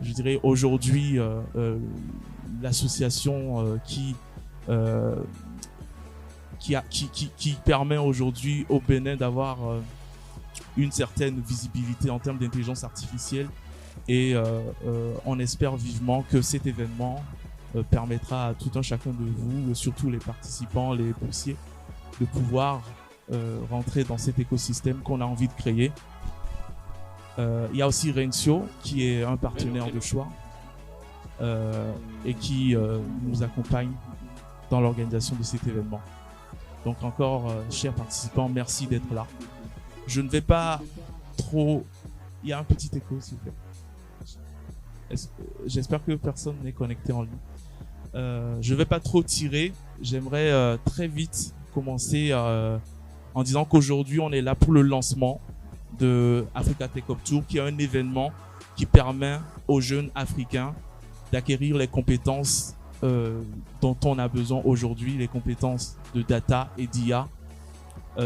je dirais aujourd'hui, l'association qui permet aujourd'hui au Bénin d'avoir une certaine visibilité en termes d'intelligence artificielle. Et on espère vivement que cet événement permettra à tout un chacun de vous, surtout les participants, les boursiers, de pouvoir rentrer dans cet écosystème qu'on a envie de créer. Il y a aussi Rencio, qui est un partenaire de choix et qui nous accompagne dans l'organisation de cet événement. Donc encore, chers participants, merci d'être là. Je ne vais pas trop... Il y a un petit écho, s'il vous plaît. J'espère que personne n'est connecté en ligne. Je ne vais pas trop tirer. J'aimerais très vite commencer en disant qu'aujourd'hui, on est là pour le lancement de Africa Tech Hub Tour, qui est un événement qui permet aux jeunes Africains d'acquérir les compétences dont on a besoin aujourd'hui, les compétences de data et d'IA.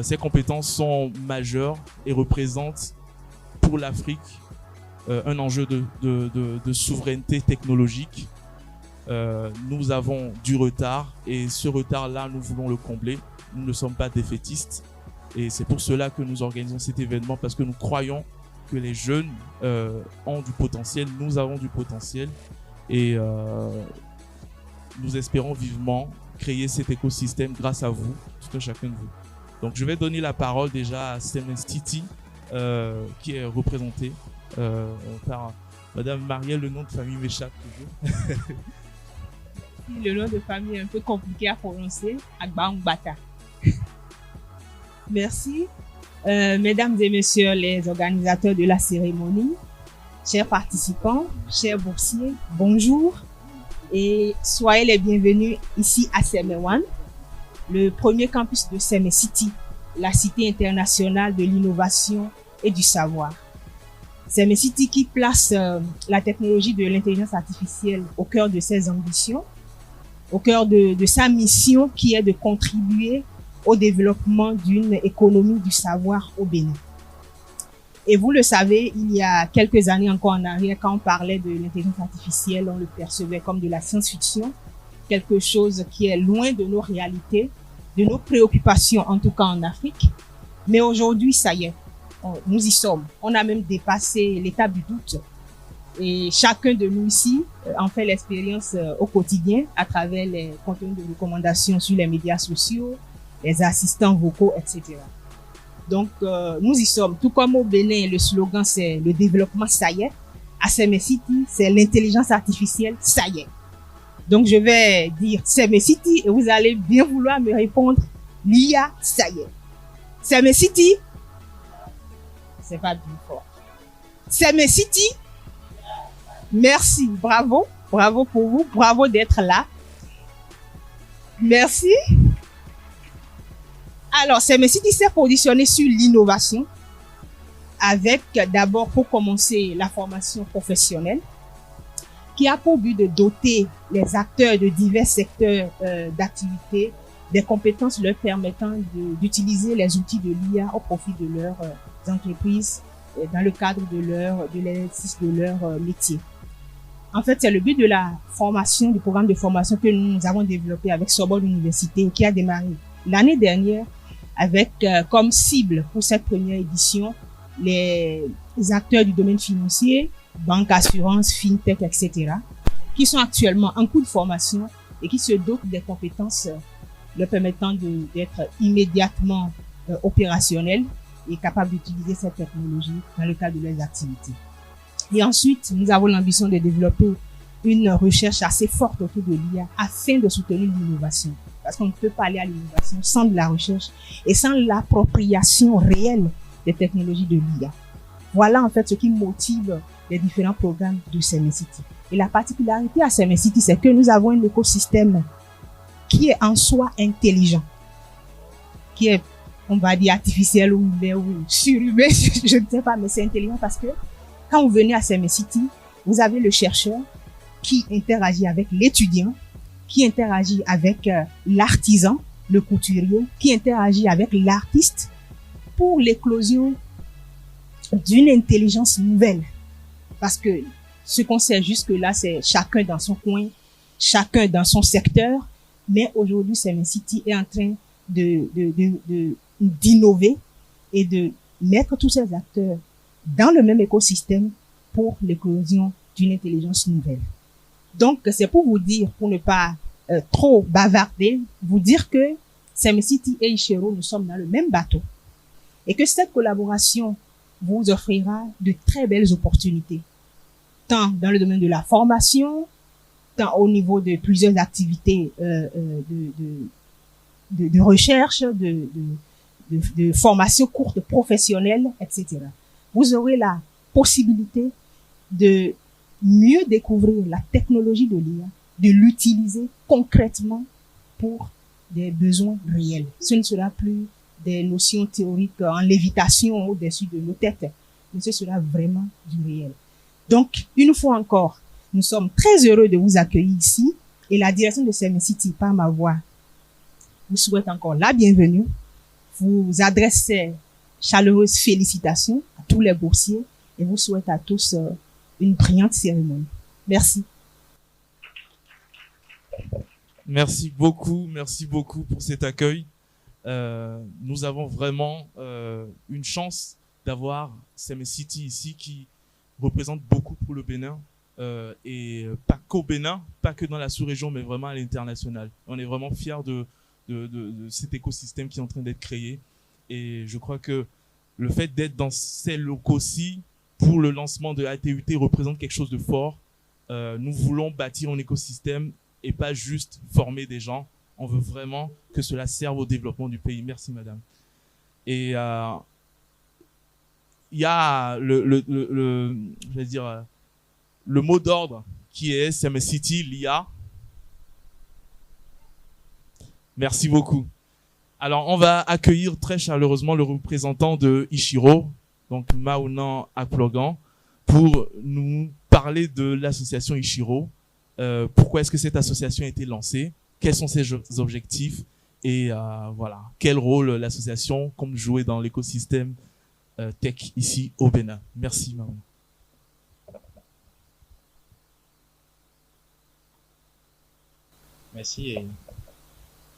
Ces compétences sont majeures et représentent pour l'Afrique un enjeu de souveraineté technologique. Nous avons du retard et ce retard-là, nous voulons le combler. Nous ne sommes pas défaitistes et c'est pour cela que nous organisons cet événement, parce que nous croyons que les jeunes ont du potentiel, nous avons du potentiel et nous espérons vivement créer cet écosystème grâce à vous, tout un chacun de vous. Donc je vais donner la parole déjà à Semestiti qui est représentée par Madame Marielle. Le nom de famille m'échappe toujours. Le nom de famille est un peu compliqué à prononcer, Agbangbata. Merci. Mesdames et messieurs les organisateurs de la cérémonie, chers participants, chers boursiers, bonjour et soyez les bienvenus ici à Semewan, le premier campus de Seme City, la cité internationale de l'innovation et du savoir. Seme City qui place la technologie de l'intelligence artificielle au cœur de ses ambitions, au cœur de sa mission qui est de contribuer au développement d'une économie du savoir au Bénin. Et vous le savez, il y a quelques années encore en arrière, quand on parlait de l'intelligence artificielle, on le percevait comme de la science-fiction, quelque chose qui est loin de nos réalités, de nos préoccupations, en tout cas en Afrique. Mais aujourd'hui, ça y est, nous y sommes. On a même dépassé l'étape du doute. Et chacun de nous ici en fait l'expérience au quotidien à travers les contenus de recommandations sur les médias sociaux, les assistants vocaux, etc. Donc, nous y sommes. Tout comme au Bénin, le slogan, c'est le développement, ça y est. À Seme City, c'est l'intelligence artificielle, ça y est. Donc, je vais dire Seme City et vous allez bien vouloir me répondre l'IA, ça y est. Seme City, c'est pas bien fort. Seme City, merci, bravo, bravo pour vous, bravo d'être là. Merci. Alors, Seme City s'est positionné sur l'innovation avec d'abord, pour commencer, la formation professionnelle qui a pour but de doter les acteurs de divers secteurs d'activité des compétences leur permettant d'utiliser les outils de l'IA au profit de leurs entreprises dans le cadre de l'exercice de leur métier. En fait, c'est le but de la formation, du programme de formation que nous avons développé avec Sorbonne Université, qui a démarré l'année dernière avec comme cible pour cette première édition les acteurs du domaine financier, banque, assurance, fintech, etc., qui sont actuellement en cours de formation et qui se dotent des compétences leur permettant d'être immédiatement opérationnels et capables d'utiliser cette technologie dans le cadre de leurs activités. Et ensuite, nous avons l'ambition de développer une recherche assez forte autour de l'IA afin de soutenir l'innovation. Parce qu'on ne peut pas aller à l'innovation sans de la recherche et sans l'appropriation réelle des technologies de l'IA. Voilà en fait ce qui motive les différents programmes de Seme City. Et la particularité à Seme City, c'est que nous avons un écosystème qui est en soi intelligent, qui est, on va dire, artificiel ou humain ou surhumain, je ne sais pas, mais c'est intelligent parce que quand vous venez à Seme City, vous avez le chercheur qui interagit avec l'étudiant, qui interagit avec l'artisan, le couturier, qui interagit avec l'artiste pour l'éclosion d'une intelligence nouvelle. Parce que Ce qu'on sait jusque-là, c'est chacun dans son coin, chacun dans son secteur. Mais aujourd'hui, Semen City est en train d'innover et de mettre tous ces acteurs dans le même écosystème pour l'éclosion d'une intelligence nouvelle. Donc, c'est pour vous dire, pour ne pas trop bavarder, vous dire que Semen City et Ishiro, nous sommes dans le même bateau et que cette collaboration vous offrira de très belles opportunités, tant dans le domaine de la formation, tant au niveau de plusieurs activités de recherche, de formation courte professionnelle, etc. Vous aurez la possibilité de mieux découvrir la technologie de l'IA, de l'utiliser concrètement pour des besoins réels. Ce ne sera plus des notions théoriques en lévitation au-dessus de nos têtes, mais ce sera vraiment du réel. Donc, une fois encore, nous sommes très heureux de vous accueillir ici et la direction de Semen City, par ma voix, vous souhaite encore la bienvenue, vous adresse ses chaleureuses félicitations à tous les boursiers et vous souhaite à tous une brillante cérémonie. Merci. Merci beaucoup pour cet accueil. Nous avons vraiment une chance d'avoir Semen City ici qui représente beaucoup pour le Bénin et pas qu'au Bénin, pas que dans la sous-région, mais vraiment à l'international. On est vraiment fiers de cet écosystème qui est en train d'être créé et je crois que le fait d'être dans ces locaux-ci pour le lancement de ATUT représente quelque chose de fort. Nous voulons bâtir un écosystème et pas juste former des gens. On veut vraiment que cela serve au développement du pays. Merci, madame. Et il y a je vais dire, le mot d'ordre qui est Semen City, l'IA. Merci beaucoup. Alors, on va accueillir très chaleureusement le représentant de Ishiro, donc Maounan Akplogan, pour nous parler de l'association Ishiro. Pourquoi est-ce que cette association a été lancée? Quels sont ses objectifs? Et voilà, quel rôle l'association compte jouer dans l'écosystème tech ici au Bénin? Merci, Maounan.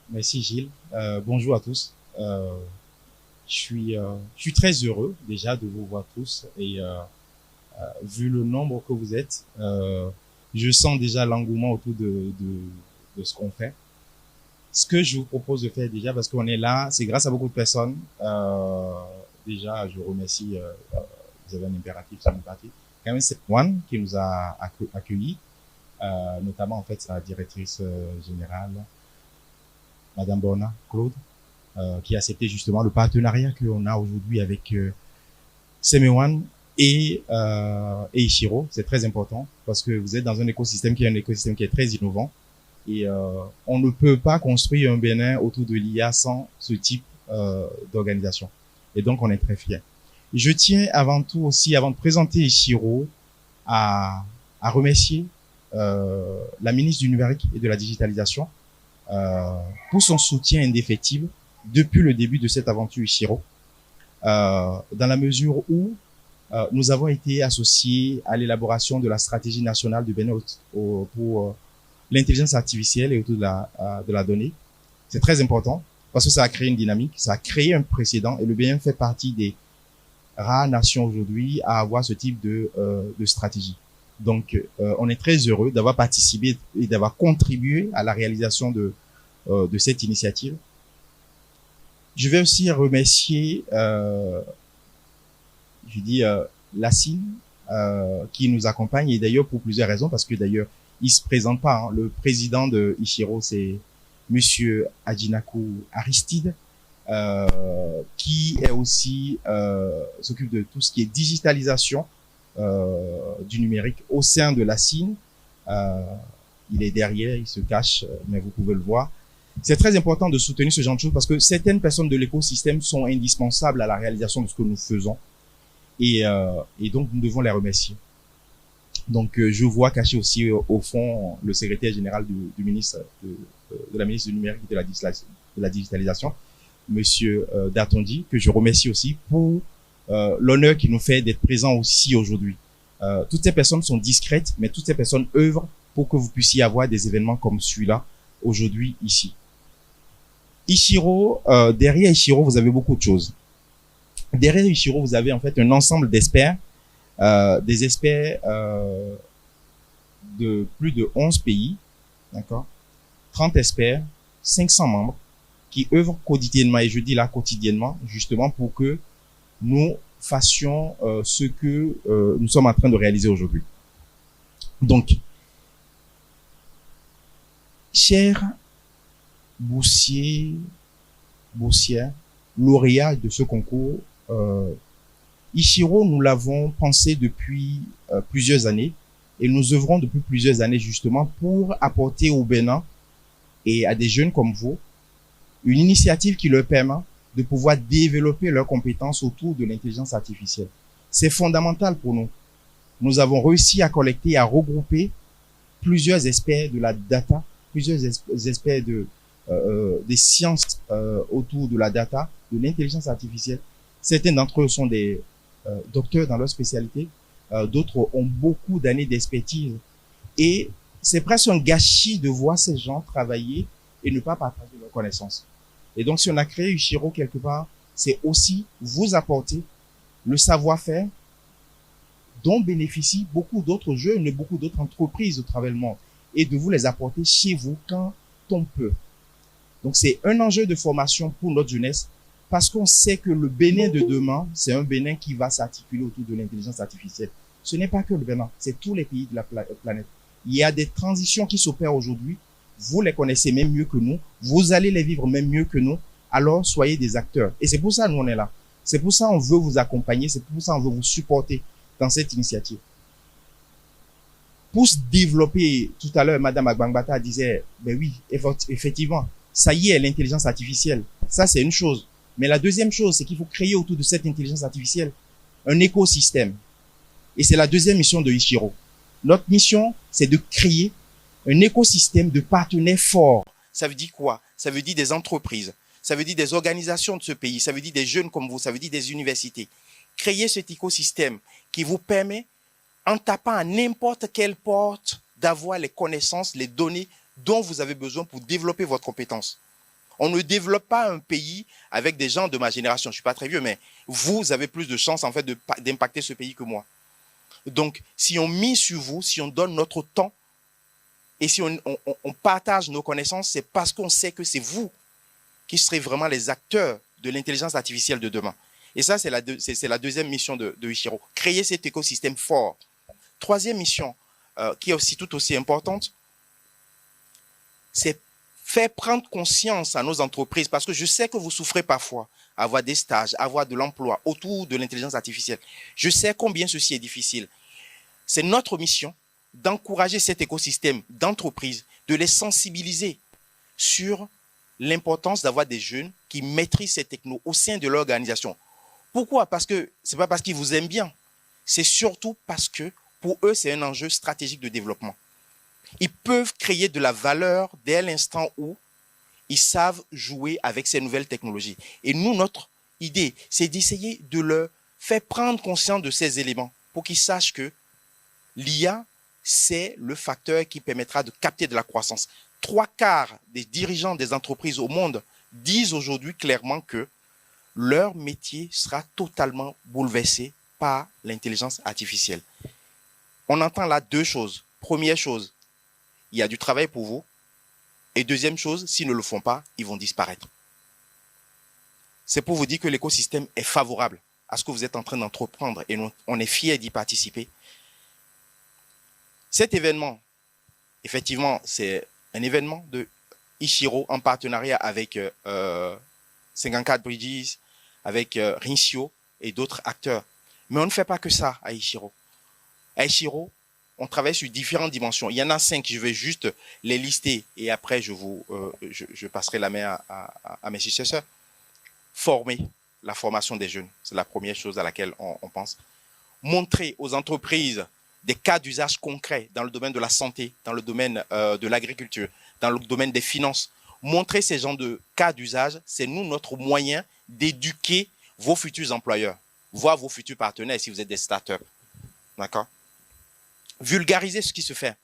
Merci Gilles. Bonjour à tous. Je suis très heureux déjà de vous voir tous et vu le nombre que vous êtes, je sens déjà l'engouement autour de ce qu'on fait. Ce que je vous propose de faire déjà, parce qu'on est là, c'est grâce à beaucoup de personnes. Déjà, je remercie, vous avez un impératif sur une partie. Quand même, c'est One qui nous a accueillis, notamment en fait sa directrice générale, Madame Borna Claude, qui a accepté justement le partenariat qu'on a aujourd'hui avec Semen One et Ishiro. C'est très important parce que vous êtes dans un écosystème qui est très innovant et on ne peut pas construire un Bénin autour de l'IA sans ce type d'organisation. Et donc on est très fiers. Je tiens avant tout aussi, avant de présenter Ishiro, à remercier la ministre du numérique et de la digitalisation pour son soutien indéfectible depuis le début de cette aventure Ishiro, dans la mesure où nous avons été associés à l'élaboration de la stratégie nationale du Bénin pour l'intelligence artificielle et autour de la donnée. C'est très important parce que ça a créé une dynamique, ça a créé un précédent et le Bénin fait partie des rares nations aujourd'hui à avoir ce type de stratégie. Donc, on est très heureux d'avoir participé et d'avoir contribué à la réalisation de cette initiative. Je vais aussi remercier, Lassine, qui nous accompagne, et d'ailleurs pour plusieurs raisons, parce que d'ailleurs, il se présente pas, hein. Le président de Ishiro, c'est Monsieur Adjinaku Aristide, qui est aussi, s'occupe de tout ce qui est digitalisation, du numérique au sein de Lassine. Il est derrière, il se cache, mais vous pouvez le voir. C'est très important de soutenir ce genre de choses parce que certaines personnes de l'écosystème sont indispensables à la réalisation de ce que nous faisons et donc nous devons les remercier. Donc je vois caché aussi au fond le secrétaire général du ministre de la ministre du numérique et de la digitalisation, Monsieur Datondi, que je remercie aussi pour l'honneur qu'il nous fait d'être présent aussi aujourd'hui. Toutes ces personnes sont discrètes, mais toutes ces personnes œuvrent pour que vous puissiez avoir des événements comme celui-là aujourd'hui ici. Ichiro, derrière Ichiro, vous avez beaucoup de choses. Derrière Ichiro, vous avez en fait un ensemble d'experts, des experts de plus de 11 pays, d'accord, 30 experts, 500 membres qui œuvrent quotidiennement, et je dis là quotidiennement, justement pour que nous fassions ce que nous sommes en train de réaliser aujourd'hui. Donc, chers boursiers, boursières, lauréats de ce concours, Ichiro, nous l'avons pensé depuis plusieurs années et nous œuvrons depuis plusieurs années justement pour apporter au Bénin et à des jeunes comme vous une initiative qui leur permet de pouvoir développer leurs compétences autour de l'intelligence artificielle. C'est fondamental pour nous. Nous avons réussi à collecter, à regrouper plusieurs experts de la data, plusieurs experts des sciences autour de la data, de l'intelligence artificielle. Certains d'entre eux sont des docteurs dans leur spécialité, d'autres ont beaucoup d'années d'expertise. Et c'est presque un gâchis de voir ces gens travailler et ne pas partager leurs connaissances. Et donc, si on a créé Ichiro quelque part, c'est aussi vous apporter le savoir-faire dont bénéficient beaucoup d'autres jeunes et beaucoup d'autres entreprises au travers du monde et de vous les apporter chez vous quand on peut. Donc, c'est un enjeu de formation pour notre jeunesse parce qu'on sait que le Bénin de demain, c'est un Bénin qui va s'articuler autour de l'intelligence artificielle. Ce n'est pas que le Bénin, c'est tous les pays de la planète. Il y a des transitions qui s'opèrent aujourd'hui. Vous les connaissez même mieux que nous. Vous allez les vivre même mieux que nous. Alors, soyez des acteurs. Et c'est pour ça, nous, on est là. C'est pour ça, on veut vous accompagner. C'est pour ça, on veut vous supporter dans cette initiative. Pour se développer, tout à l'heure, Madame Agbangbata disait, ben oui, effectivement, ça y est, l'intelligence artificielle. Ça, c'est une chose. Mais la deuxième chose, c'est qu'il faut créer autour de cette intelligence artificielle un écosystème. Et c'est la deuxième mission de Ichiro. Notre mission, c'est de créer un écosystème de partenaires forts. Ça veut dire quoi? Ça veut dire des entreprises. Ça veut dire des organisations de ce pays. Ça veut dire des jeunes comme vous. Ça veut dire des universités. Créer cet écosystème qui vous permet, en tapant à n'importe quelle porte, d'avoir les connaissances, les données dont vous avez besoin pour développer votre compétence. On ne développe pas un pays avec des gens de ma génération. Je suis pas très vieux, mais vous avez plus de chances en fait d'impacter ce pays que moi. Donc, si on mise sur vous, si on donne notre temps et si on partage nos connaissances, c'est parce qu'on sait que c'est vous qui serez vraiment les acteurs de l'intelligence artificielle de demain. Et ça, c'est la deuxième mission de Ichiro. Créer cet écosystème fort. Troisième mission, qui est aussi tout aussi importante, c'est faire prendre conscience à nos entreprises, parce que je sais que vous souffrez parfois, avoir des stages, avoir de l'emploi autour de l'intelligence artificielle. Je sais combien ceci est difficile. C'est notre mission d'encourager cet écosystème d'entreprises, de les sensibiliser sur l'importance d'avoir des jeunes qui maîtrisent ces technos au sein de l'organisation. Pourquoi? Parce que c'est pas parce qu'ils vous aiment bien, c'est surtout parce que pour eux, c'est un enjeu stratégique de développement. Ils peuvent créer de la valeur dès l'instant où ils savent jouer avec ces nouvelles technologies. Et nous, notre idée, c'est d'essayer de leur faire prendre conscience de ces éléments pour qu'ils sachent que l'IA, c'est le facteur qui permettra de capter de la croissance. 3/4 des dirigeants des entreprises au monde disent aujourd'hui clairement que leur métier sera totalement bouleversé par l'intelligence artificielle. On entend là deux choses. Première chose, il y a du travail pour vous. Et deuxième chose, s'ils ne le font pas, ils vont disparaître. C'est pour vous dire que l'écosystème est favorable à ce que vous êtes en train d'entreprendre et on est fiers d'y participer. Cet événement, effectivement, c'est un événement de Ichiro en partenariat avec 54 Bridges, avec Rincio et d'autres acteurs. Mais on ne fait pas que ça à Ichiro. À Ichiro, on travaille sur différentes dimensions. Il y en a 5, je vais juste les lister et après je passerai la main à mes successeurs. Former, la formation des jeunes, c'est la première chose à laquelle on pense. Montrer aux entreprises des cas d'usage concrets dans le domaine de la santé, dans le domaine de l'agriculture, dans le domaine des finances. Montrer ces genres de cas d'usage, c'est nous notre moyen d'éduquer vos futurs employeurs, voire vos futurs partenaires si vous êtes des startups. D'accord? vulgariser ce qui se fait.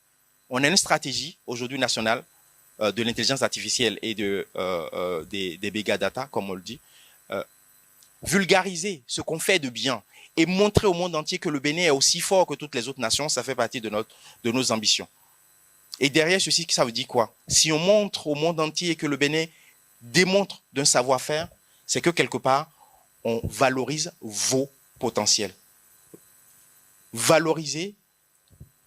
On a une stratégie aujourd'hui nationale de l'intelligence artificielle et des big data, comme on le dit. Vulgariser ce qu'on fait de bien et montrer au monde entier que le Bénin est aussi fort que toutes les autres nations, ça fait partie de nos ambitions. Et derrière ceci, ça veut dire quoi? Si on montre au monde entier que le Bénin démontre d'un savoir-faire, c'est que quelque part, on valorise vos potentiels. Valoriser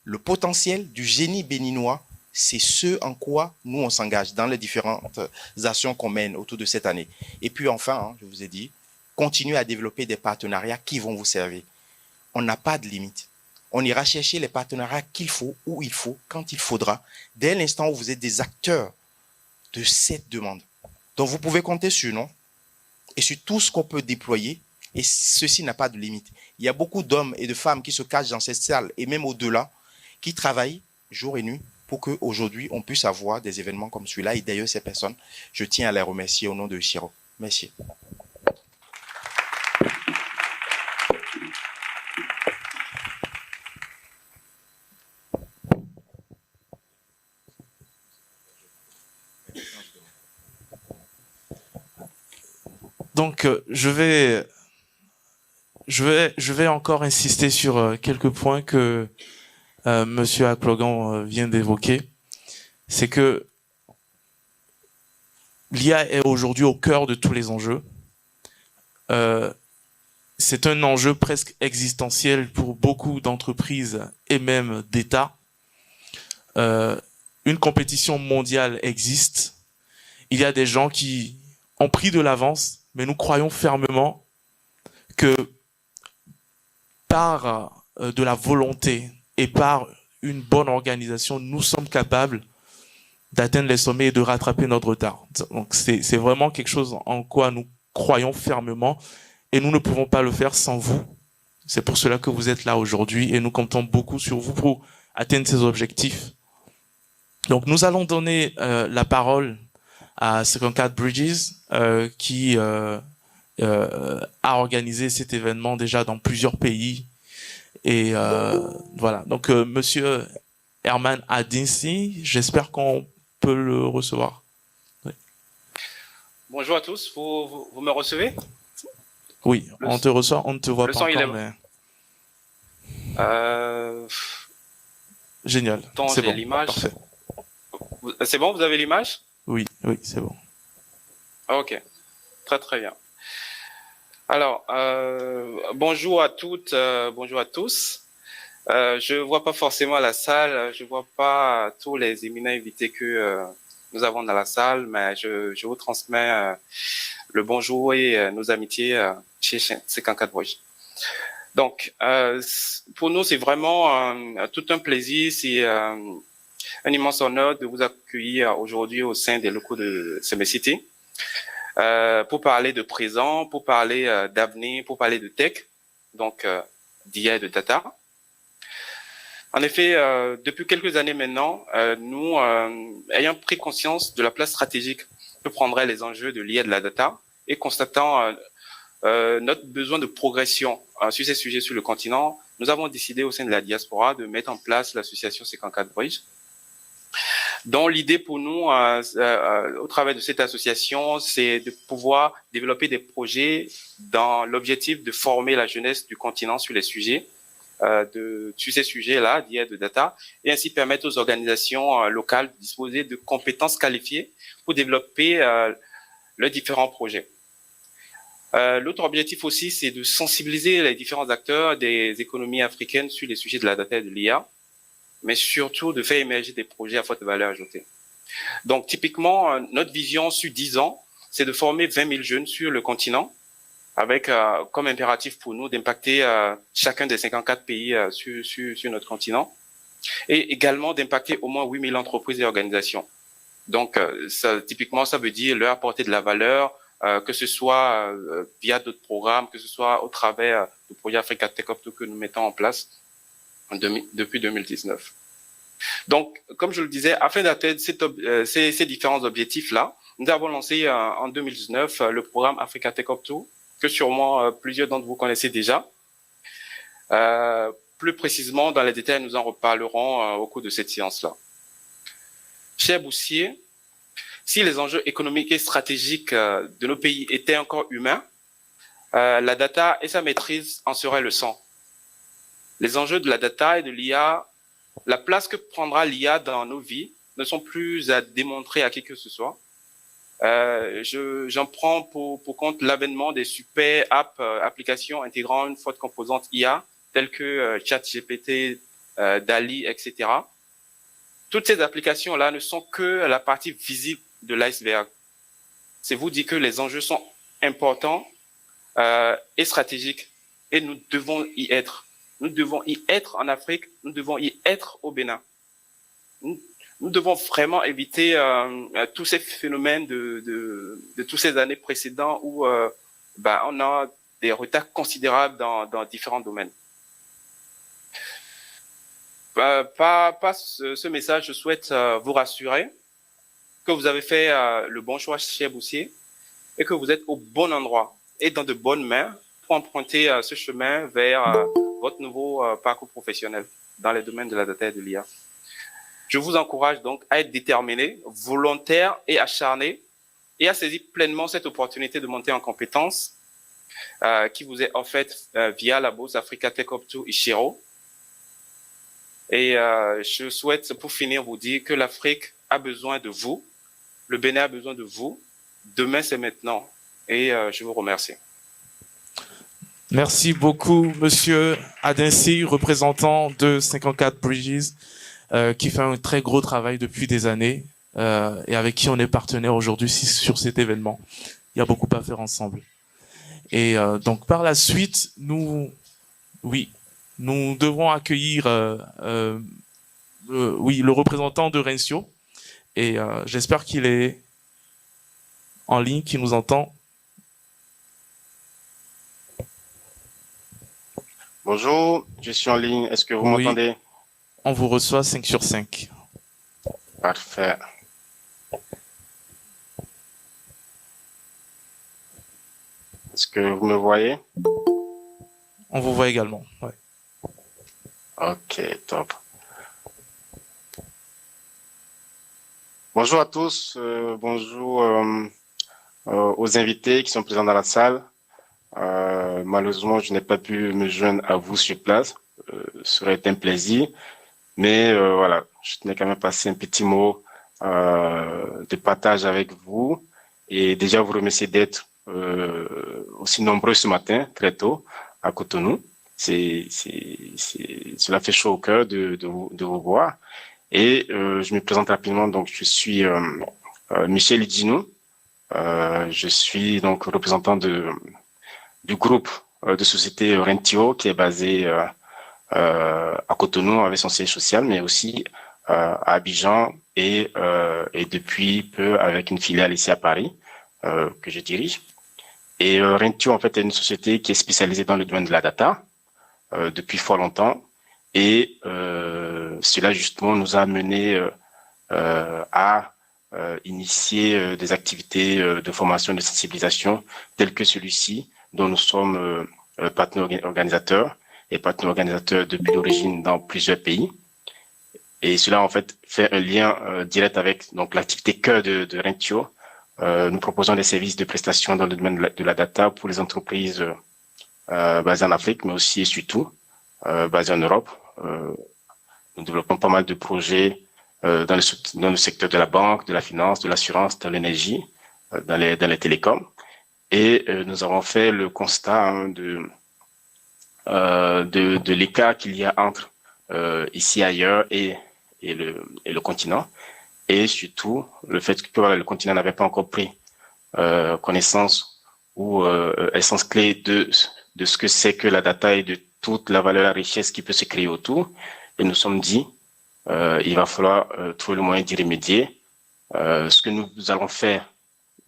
le potentiel du génie béninois, c'est ce en quoi nous, on s'engage dans les différentes actions qu'on mène autour de cette année. Et puis enfin, je vous ai dit, continuez à développer des partenariats qui vont vous servir. On n'a pas de limite. On ira chercher les partenariats qu'il faut, où il faut, quand il faudra, dès l'instant où vous êtes des acteurs de cette demande. Donc, vous pouvez compter sur nous et sur tout ce qu'on peut déployer. Et ceci n'a pas de limite. Il y a beaucoup d'hommes et de femmes qui se cachent dans cette salle et même au-delà, qui travaillent jour et nuit pour qu'aujourd'hui, on puisse avoir des événements comme celui-là. Et d'ailleurs, ces personnes, je tiens à les remercier au nom de Chiro. Merci. Donc, je vais encore insister sur quelques points que Monsieur Akplogan vient d'évoquer. C'est que l'IA est aujourd'hui au cœur de tous les enjeux. C'est un enjeu presque existentiel pour beaucoup d'entreprises et même d'États. Une compétition mondiale existe. Il y a des gens qui ont pris de l'avance, mais nous croyons fermement que par de la volonté et par une bonne organisation, nous sommes capables d'atteindre les sommets et de rattraper notre retard. Donc c'est vraiment quelque chose en quoi nous croyons fermement et nous ne pouvons pas le faire sans vous. C'est pour cela que vous êtes là aujourd'hui et nous comptons beaucoup sur vous pour atteindre ces objectifs. Donc nous allons donner la parole à 54 Bridges qui a organisé cet événement déjà dans plusieurs pays. Et voilà, donc Monsieur Herman Adinsi, j'espère qu'on peut le recevoir. Oui. Bonjour à tous, vous me recevez? Oui, on te reçoit, on ne te voit pas encore, mais... Génial, c'est bon, l'image. parfait. C'est bon, vous avez l'image? Oui, oui, c'est bon. Ok, très très bien. Alors, bonjour à toutes, bonjour à tous. Je vois pas forcément la salle, je vois pas tous les éminents invités que nous avons dans la salle, mais je vous transmets le bonjour et nos amitiés chez 54 Bridges. Donc, pour nous, c'est vraiment tout un plaisir, c'est un immense honneur de vous accueillir aujourd'hui au sein des locaux de CMCity. Pour parler de présent, pour parler d'avenir, pour parler de tech, donc d'IA et de data. En effet, depuis quelques années maintenant, nous ayant pris conscience de la place stratégique que prendraient les enjeux de l'IA et de la data et constatant notre besoin de progression sur ces sujets sur le continent, nous avons décidé au sein de la diaspora de mettre en place l'association 54 Bridges, dont l'idée pour nous, au travers de cette association, c'est de pouvoir développer des projets dans l'objectif de former la jeunesse du continent sur les sujets, sur ces sujets-là, d'IA, de data, et ainsi permettre aux organisations locales de disposer de compétences qualifiées pour développer leurs différents projets. L'autre objectif aussi, c'est de sensibiliser les différents acteurs des économies africaines sur les sujets de la data et de l'IA, mais surtout de faire émerger des projets à forte valeur ajoutée. Donc, typiquement, notre vision sur 10 ans, c'est de former 20 000 jeunes sur le continent, avec comme impératif pour nous d'impacter chacun des 54 pays sur notre continent, et également d'impacter au moins 8 000 entreprises et organisations. Donc, typiquement, ça veut dire leur apporter de la valeur, que ce soit via d'autres programmes, que ce soit au travers du projet Africa Tech Up que nous mettons en place depuis 2019. Donc, comme je le disais, afin d'atteindre ces différents objectifs-là, nous avons lancé en 2019 le programme Africa Tech Up 2, que sûrement plusieurs d'entre vous connaissez déjà, plus précisément, dans les détails, nous en reparlerons au cours de cette séance-là. Cher Boussier, si les enjeux économiques et stratégiques de nos pays étaient encore humains, la data et sa maîtrise en seraient le sang. Les enjeux de la data et de l'IA, la place que prendra l'IA dans nos vies ne sont plus à démontrer à qui que ce soit. J'en prends pour compte l'avènement des super applications intégrant une forte composante IA, telles que ChatGPT, DALL-E, etc. Toutes ces applications-là ne sont que la partie visible de l'iceberg. C'est vous dire que les enjeux sont importants et stratégiques, et nous devons y être. Nous devons y être en Afrique, nous devons y être au Bénin. Nous devons vraiment éviter tous ces phénomènes de toutes ces années précédentes où on a des retards considérables dans différents domaines. Par ce message, je souhaite vous rassurer que vous avez fait le bon choix chez Boussier et que vous êtes au bon endroit et dans de bonnes mains pour emprunter ce chemin vers votre nouveau parcours professionnel dans les domaines de la data et de l'IA. Je vous encourage donc à être déterminé, volontaire et acharné et à saisir pleinement cette opportunité de monter en compétences qui vous est offerte via la bourse Africa Tech Up to Ishiro. Et je souhaite, pour finir, vous dire que l'Afrique a besoin de vous, le Bénin a besoin de vous. Demain, c'est maintenant. Et je vous remercie. Merci beaucoup, Monsieur Adinsi, représentant de 54 Bridges, qui fait un très gros travail depuis des années et avec qui on est partenaire aujourd'hui sur cet événement. Il y a beaucoup à faire ensemble. Et donc, par la suite, nous devrons accueillir le représentant de Rencio. Et j'espère qu'il est en ligne, qu'il nous entend. Bonjour, je suis en ligne. Est-ce que vous m'entendez? On vous reçoit 5 sur 5. Parfait. Est-ce que vous me voyez? On vous voit également, ouais. Ok, top. Bonjour à tous, bonjour aux invités qui sont présents dans la salle. Malheureusement, je n'ai pas pu me joindre à vous sur place. Ça aurait été un plaisir. Mais voilà, je tenais quand même passer un petit mot de partage avec vous. Et déjà vous remercier d'être aussi nombreux ce matin, très tôt, à Cotonou. Cela fait chaud au cœur de vous voir. Et je me présente rapidement. Donc, je suis Michel Idjinou. Je suis donc représentant du groupe de société Rentio qui est basé à Cotonou avec son siège social, mais aussi à Abidjan et depuis peu avec une filiale ici à Paris que je dirige. Et Rentio en fait est une société qui est spécialisée dans le domaine de la data depuis fort longtemps. Et cela justement nous a amené à initier des activités de formation et de sensibilisation telles que celui-ci, dont nous sommes partenaires organisateurs et partenaires organisateurs depuis l'origine dans plusieurs pays. Et cela en fait fait un lien direct avec donc l'activité cœur de Rentio. Nous proposons des services de prestation dans le domaine de la data pour les entreprises basées en Afrique, mais aussi et surtout basées en Europe. Nous développons pas mal de projets dans le secteur de la banque, de la finance, de l'assurance, de l'énergie, dans les télécoms. Et nous avons fait le constat de l'écart qu'il y a entre ici ailleurs et le continent, et surtout le fait que le continent n'avait pas encore pris connaissance ou essence clé de ce que c'est que la data et de toute la valeur, la richesse qui peut se créer autour. Et nous sommes dit, il va falloir trouver le moyen d'y remédier. Ce que nous allons faire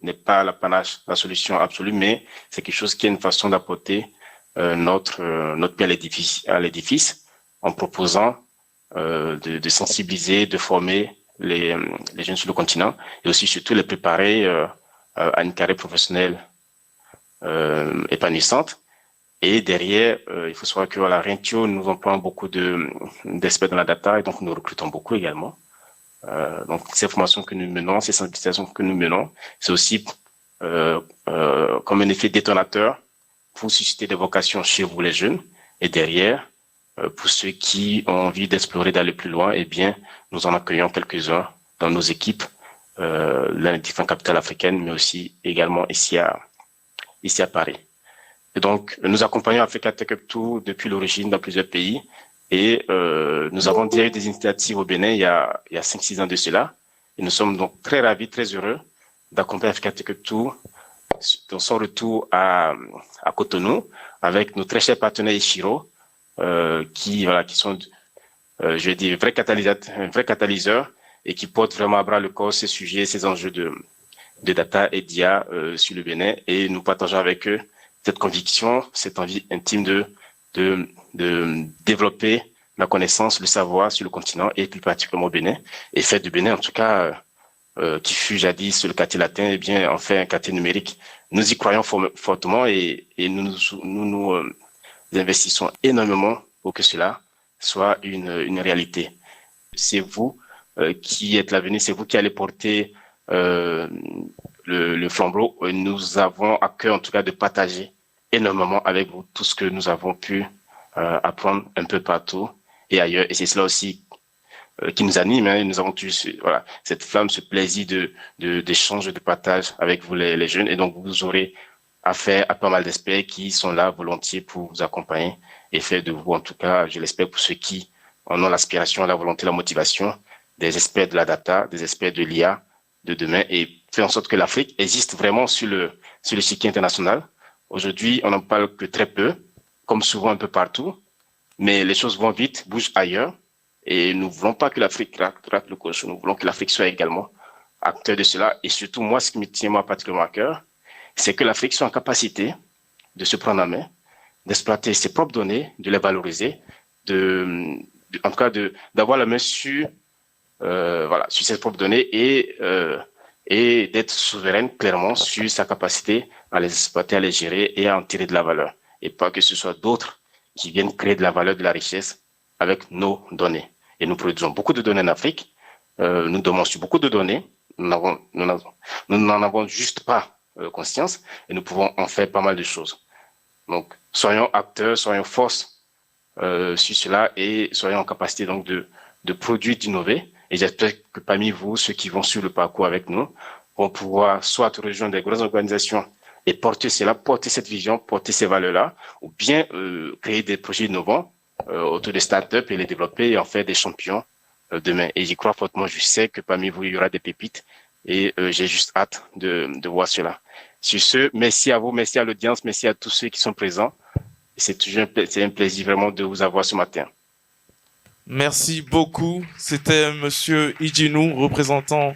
n'est pas l'apanage, la solution absolue, mais c'est quelque chose qui est une façon d'apporter notre pierre à l'édifice en proposant de sensibiliser, de former les jeunes sur le continent et aussi surtout les préparer à une carrière professionnelle épanouissante. Et derrière, il faut savoir que voilà, Rentio nous emploie beaucoup d'experts dans la data et donc nous recrutons beaucoup également. Donc ces formations que nous menons, ces sensibilisations que nous menons, c'est aussi comme un effet détonateur pour susciter des vocations chez vous les jeunes. Et derrière, pour ceux qui ont envie d'explorer, d'aller plus loin, eh bien, nous en accueillons quelques-uns dans nos équipes, dans les différentes capitales africaines, mais aussi également ici à Paris. Et donc, nous accompagnons Africa Tech Up Tour depuis l'origine dans plusieurs pays. Et nous avons déjà eu des initiatives au Bénin il y a 5-6 ans de cela. Et nous sommes donc très ravis, très heureux d'accompagner Africa Tech Up Tour dans son retour à Cotonou avec nos très chers partenaires Ishiro, qui sont, je vais dire, un vrai catalyseur et qui portent vraiment à bras le corps ces sujets, ces enjeux de data et d'IA sur le Bénin. Et nous partageons avec eux cette conviction, cette envie intime de développer la connaissance, le savoir sur le continent et plus particulièrement au Bénin. Et faire du Bénin, en tout cas, qui fut jadis le quartier latin, eh bien, en fait un quartier numérique. Nous y croyons fortement et nous investissons énormément pour que cela soit une réalité. C'est vous qui êtes l'avenir, c'est vous qui allez porter le flambeau. Nous avons à cœur, en tout cas, de partager énormément avec vous tout ce que nous avons pu apprendre un peu partout et ailleurs. Et c'est cela aussi qui nous anime. Hein. Nous avons tous cette flamme, ce plaisir d'échange, de partage avec vous les jeunes. Et donc, vous aurez affaire à pas mal d'experts qui sont là volontiers pour vous accompagner et faire de vous, en tout cas, je l'espère, pour ceux qui en ont l'aspiration, la volonté, la motivation, des experts de la data, des experts de l'IA de demain et faire en sorte que l'Afrique existe vraiment sur l'échiquier international. Aujourd'hui, on n'en parle que très peu, comme souvent un peu partout, mais les choses vont vite, bougent ailleurs et nous ne voulons pas que l'Afrique rate le coche. Nous voulons que l'Afrique soit également acteur de cela. Et surtout, moi, ce qui me tient particulièrement à cœur, c'est que l'Afrique soit en capacité de se prendre en main, d'exploiter ses propres données, de les valoriser, en tout cas d'avoir la main sur ses propres données et d'être souveraine clairement sur sa capacité à les exploiter, à les gérer et à en tirer de la valeur. Et pas que ce soit d'autres qui viennent créer de la valeur, de la richesse avec nos données. Et nous produisons beaucoup de données en Afrique. Nous dormons sur beaucoup de données. Nous n'en avons juste pas conscience et nous pouvons en faire pas mal de choses. Donc, soyons acteurs, soyons force sur cela et soyons en capacité donc de produire, d'innover. Et j'espère que parmi vous, ceux qui vont sur le parcours avec nous, vont pouvoir soit rejoindre des grosses organisations et porter cela, porter cette vision, porter ces valeurs-là, ou bien créer des projets innovants autour des startups et les développer et en faire des champions demain. Et j'y crois fortement, je sais que parmi vous, il y aura des pépites et j'ai juste hâte de voir cela. Sur ce, merci à vous, merci à l'audience, merci à tous ceux qui sont présents. C'est un plaisir vraiment de vous avoir ce matin. Merci beaucoup. C'était Monsieur Idjinou, représentant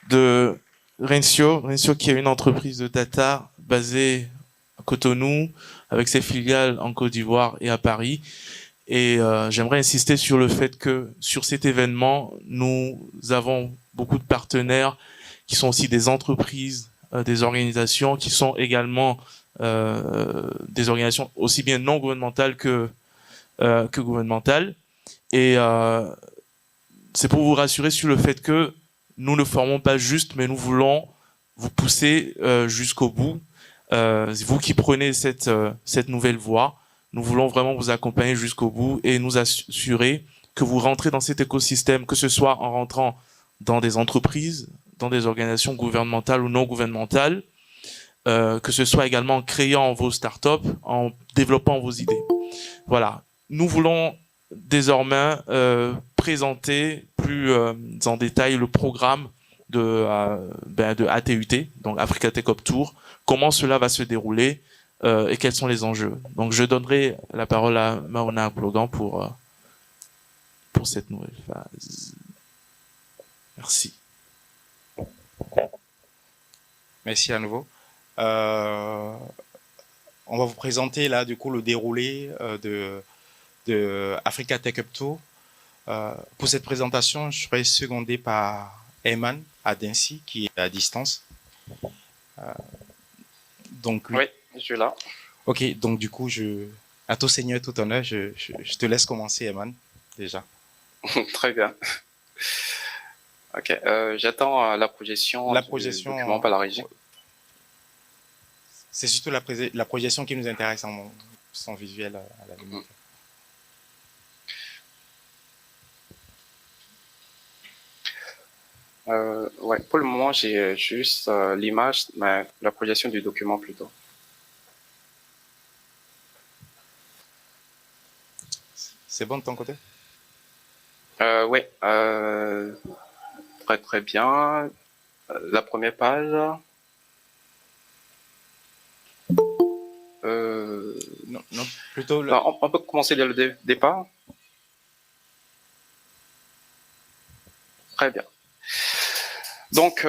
de Rentio. Rentio qui est une entreprise de data basée à Cotonou, avec ses filiales en Côte d'Ivoire et à Paris. Et j'aimerais insister sur le fait que sur cet événement, nous avons beaucoup de partenaires qui sont aussi des entreprises, des organisations qui sont également des organisations aussi bien non gouvernementales que gouvernementales. Et c'est pour vous rassurer sur le fait que nous ne formons pas juste, mais nous voulons vous pousser jusqu'au bout. Vous qui prenez cette nouvelle voie, nous voulons vraiment vous accompagner jusqu'au bout et nous assurer que vous rentrez dans cet écosystème, que ce soit en rentrant dans des entreprises, dans des organisations gouvernementales ou non gouvernementales, que ce soit également en créant vos startups, en développant vos idées. Voilà. Nous voulons désormais présenter plus en détail le programme de ATUT, donc Africa Tech Up Tour, comment cela va se dérouler et quels sont les enjeux. Donc je donnerai la parole à Maona Blogan pour cette nouvelle phase. Merci. Merci à nouveau. On va vous présenter là du coup le déroulé de Africa Tech Up Tour. Pour cette présentation, je serai secondé par Ayman Adensi qui est à distance. Oui, je suis là. Ok, donc du coup, à tout seigneur, tout honneur, je te laisse commencer, Eman, déjà. Très bien. Ok, j'attends la projection La du document projection, par la régie. c'est surtout la projection qui nous intéresse en son visuel à la limite. Ouais, pour le moment, j'ai juste l'image, mais la projection du document plutôt. C'est bon de ton côté? Oui, très très bien. La première page. Non, non, plutôt le... On peut commencer dès le départ. Très bien. Donc,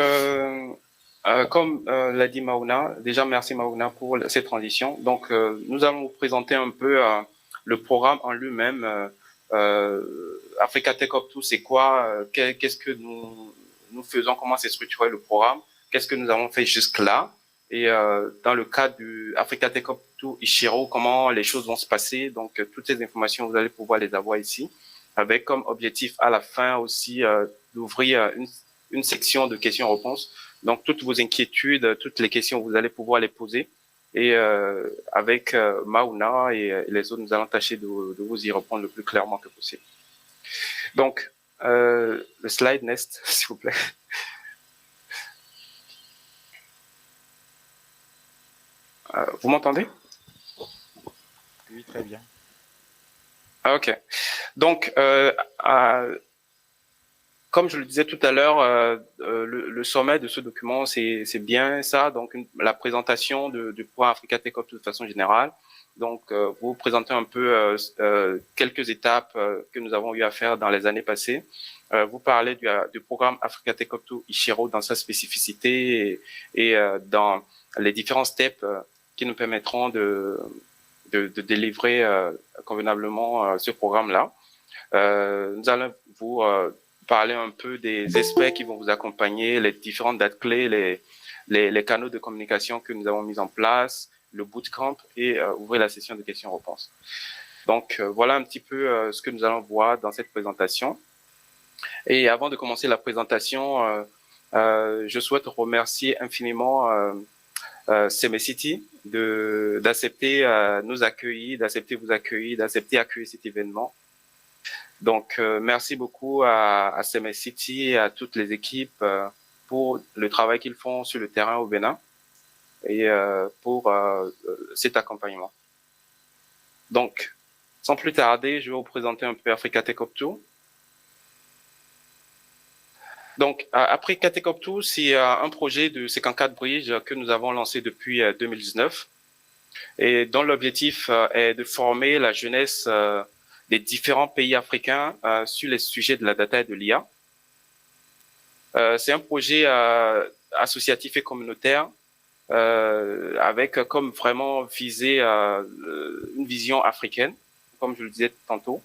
comme l'a dit Maouna, déjà merci Maouna pour cette transition. Donc, nous allons vous présenter un peu le programme en lui-même. Africa Tech Up 2, c'est quoi? Qu'est-ce que nous faisons? Comment s'est structuré le programme? Qu'est-ce que nous avons fait jusque-là? Et dans le cadre du Africa Tech Up 2 Ishiro, comment les choses vont se passer? Donc, toutes ces informations, vous allez pouvoir les avoir ici, avec comme objectif à la fin aussi d'ouvrir une section de questions-réponses. Donc, toutes vos inquiétudes, toutes les questions, vous allez pouvoir les poser. Et avec Maouna et les autres, nous allons tâcher de vous y répondre le plus clairement que possible. Donc, le slide next, s'il vous plaît. Vous m'entendez? Oui, très bien. Ah, ok. Donc, comme je le disais tout à l'heure, le sommet de ce document, c'est bien ça. Donc, la présentation du programme Africa Tech Up de façon générale. Donc, vous présentez un peu quelques étapes que nous avons eu à faire dans les années passées. Vous parlez du programme Africa Tech Up Ishiro dans sa spécificité et dans les différents steps qui nous permettront de délivrer convenablement ce programme-là. Nous allons vous parler un peu des experts qui vont vous accompagner, les différentes dates clés, les canaux de communication que nous avons mis en place, le bootcamp et ouvrir la session de questions-réponses. Donc, voilà un petit peu ce que nous allons voir dans cette présentation. Et avant de commencer la présentation, je souhaite remercier infiniment Semecity d'accepter nous accueillir, d'accepter vous accueillir, d'accepter accueillir cet événement. Donc, merci beaucoup à Semecity et à toutes les équipes pour le travail qu'ils font sur le terrain au Bénin et pour cet accompagnement. Donc, sans plus tarder, je vais vous présenter un peu Africa Tech Up 2. Donc, Africa Tech Up 2, c'est un projet de 54 Bridge que nous avons lancé depuis 2019 et dont l'objectif est de former la jeunesse des différents pays africains sur les sujets de la data et de l'IA. C'est un projet associatif et communautaire avec comme vraiment visé une vision africaine, comme je le disais tantôt.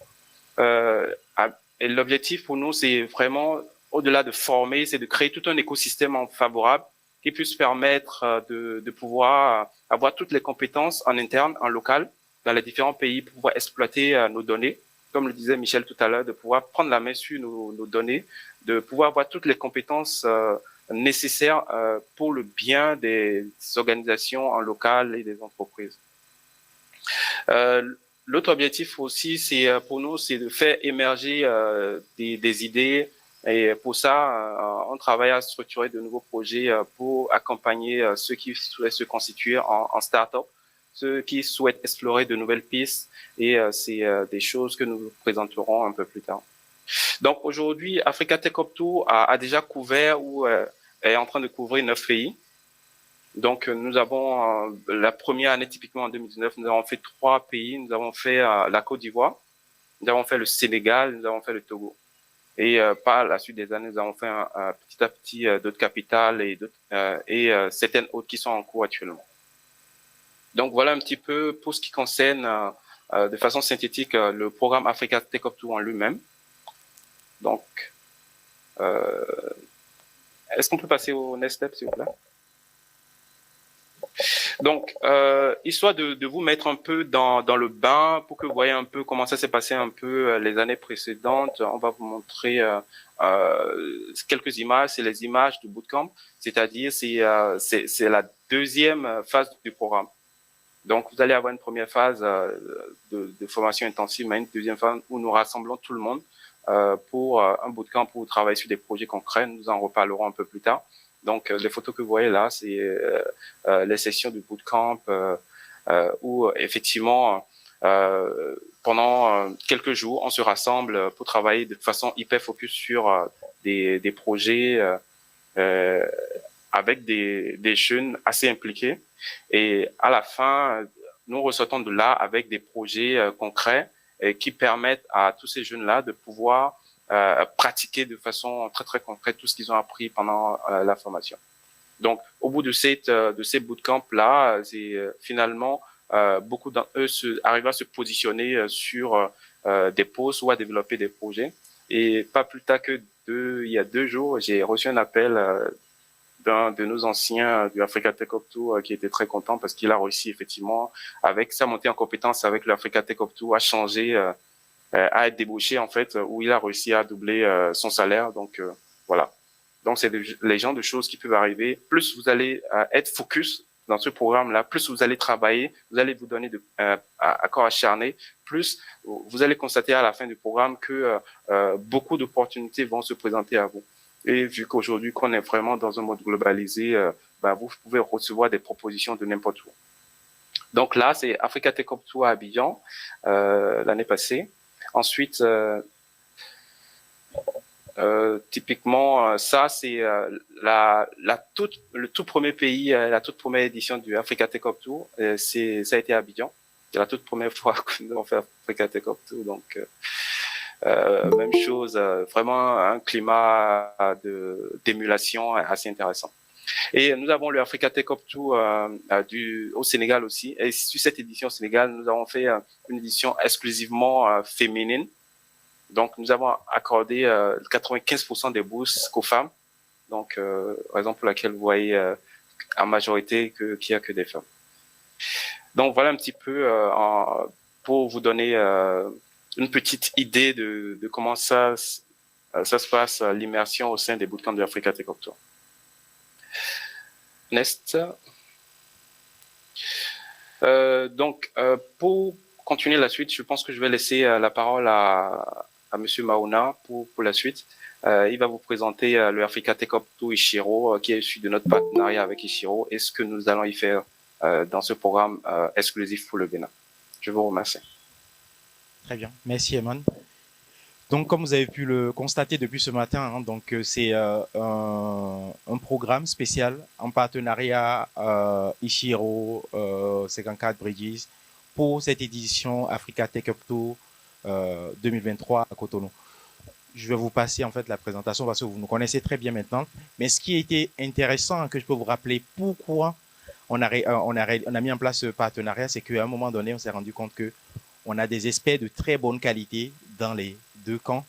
Et l'objectif pour nous, c'est vraiment, au-delà de former, c'est de créer tout un écosystème favorable qui puisse permettre de pouvoir avoir toutes les compétences en interne, en local, dans les différents pays, pour pouvoir exploiter nos données. Comme le disait Michel tout à l'heure, de pouvoir prendre la main sur nos données, de pouvoir avoir toutes les compétences nécessaires pour le bien des organisations en local et des entreprises. L'autre objectif aussi, c'est pour nous, c'est de faire émerger des idées. Et pour ça, on travaille à structurer de nouveaux projets pour accompagner ceux qui souhaitent se constituer en start-up, ceux qui souhaitent explorer de nouvelles pistes. Et c'est des choses que nous vous présenterons un peu plus tard. Donc aujourd'hui, Africa Tech Up 2 a déjà couvert ou est en train de couvrir 9 pays. Donc, nous avons la première année, typiquement en 2019, nous avons fait 3 pays. Nous avons fait la Côte d'Ivoire, nous avons fait le Sénégal, nous avons fait le Togo. Et par la suite des années, nous avons fait petit à petit d'autres capitales et certaines autres qui sont en cours actuellement. Donc, voilà un petit peu pour ce qui concerne de façon synthétique le programme Africa Tech Up 2 en lui-même. Donc, est-ce qu'on peut passer au next step, s'il vous plaît? Donc, histoire de vous mettre un peu dans le bain pour que vous voyez un peu comment ça s'est passé un peu les années précédentes, on va vous montrer quelques images. C'est les images du bootcamp, c'est-à-dire c'est la deuxième phase du programme. Donc, vous allez avoir une première phase de formation intensive, mais une deuxième phase où nous rassemblons tout le monde pour un bootcamp pour travailler sur des projets concrets. Nous en reparlerons un peu plus tard. Donc, les photos que vous voyez là, c'est les sessions du bootcamp où, effectivement, pendant quelques jours, on se rassemble pour travailler de façon hyper focus sur des projets avec des jeunes assez impliqués. Et à la fin, nous ressortons de là avec des projets concrets qui permettent à tous ces jeunes-là de pouvoir pratiquer de façon très, très concrète tout ce qu'ils ont appris pendant la formation. Donc, au bout de ces bootcamps-là, c'est finalement beaucoup d'entre eux arrivent à se positionner sur des postes ou à développer des projets. Et pas plus tard que il y a 2 jours, j'ai reçu un appel d'un de nos anciens du Africa Tech Hub Tour qui était très content parce qu'il a réussi effectivement, avec sa montée en compétence avec le Africa Tech Hub Tour, à changer, à être débauché en fait, où il a réussi à doubler son salaire. Donc voilà. Donc c'est les genres de choses qui peuvent arriver. Plus vous allez être focus dans ce programme-là, plus vous allez travailler, vous allez vous donner à corps acharné, plus vous allez constater à la fin du programme que beaucoup d'opportunités vont se présenter à vous. Et vu qu'aujourd'hui qu'on est vraiment dans un mode globalisé, vous pouvez recevoir des propositions de n'importe où. Donc là, c'est Africa Tech Hub Tour à Abidjan l'année passée. Ensuite, typiquement, ça c'est le tout premier pays, la toute première édition du Africa Tech Hub Tour. Ça a été à Abidjan. C'est la toute première fois que nous avons fait Africa Tech Hub Tour, donc. Même chose, vraiment un climat d'émulation assez intéressant. Et nous avons le Africa Tech Hub Tour au Sénégal aussi. Et sur cette édition au Sénégal, nous avons fait une édition exclusivement féminine. Donc, nous avons accordé 95% des bourses qu'aux femmes. Donc, raison pour laquelle vous voyez en majorité qu'il n'y a que des femmes. Donc, voilà un petit peu pour vous donner une petite idée de comment ça se passe, l'immersion au sein des bootcamps de l'Africa Tech Hub Tour. Next. Donc, pour continuer la suite, je pense que je vais laisser la parole à Monsieur Mauna pour la suite. Il va vous présenter le Africa Tech Hub Tour Ishiro, qui est issu de notre partenariat avec Ishiro, et ce que nous allons y faire dans ce programme exclusif pour le Bénin. Je vous remercie. Très bien, merci Eman. Donc, comme vous avez pu le constater depuis ce matin, donc c'est un programme spécial en partenariat Ishiro 54 Bridges pour cette édition Africa Tech Hub Tour 2023 à Cotonou. Je vais vous passer en fait la présentation parce que vous nous connaissez très bien maintenant. Mais ce qui a été intéressant, que je peux vous rappeler pourquoi on a mis en place ce partenariat, c'est qu'à un moment donné, on s'est rendu compte que on a des experts de très bonne qualité dans les 2 camps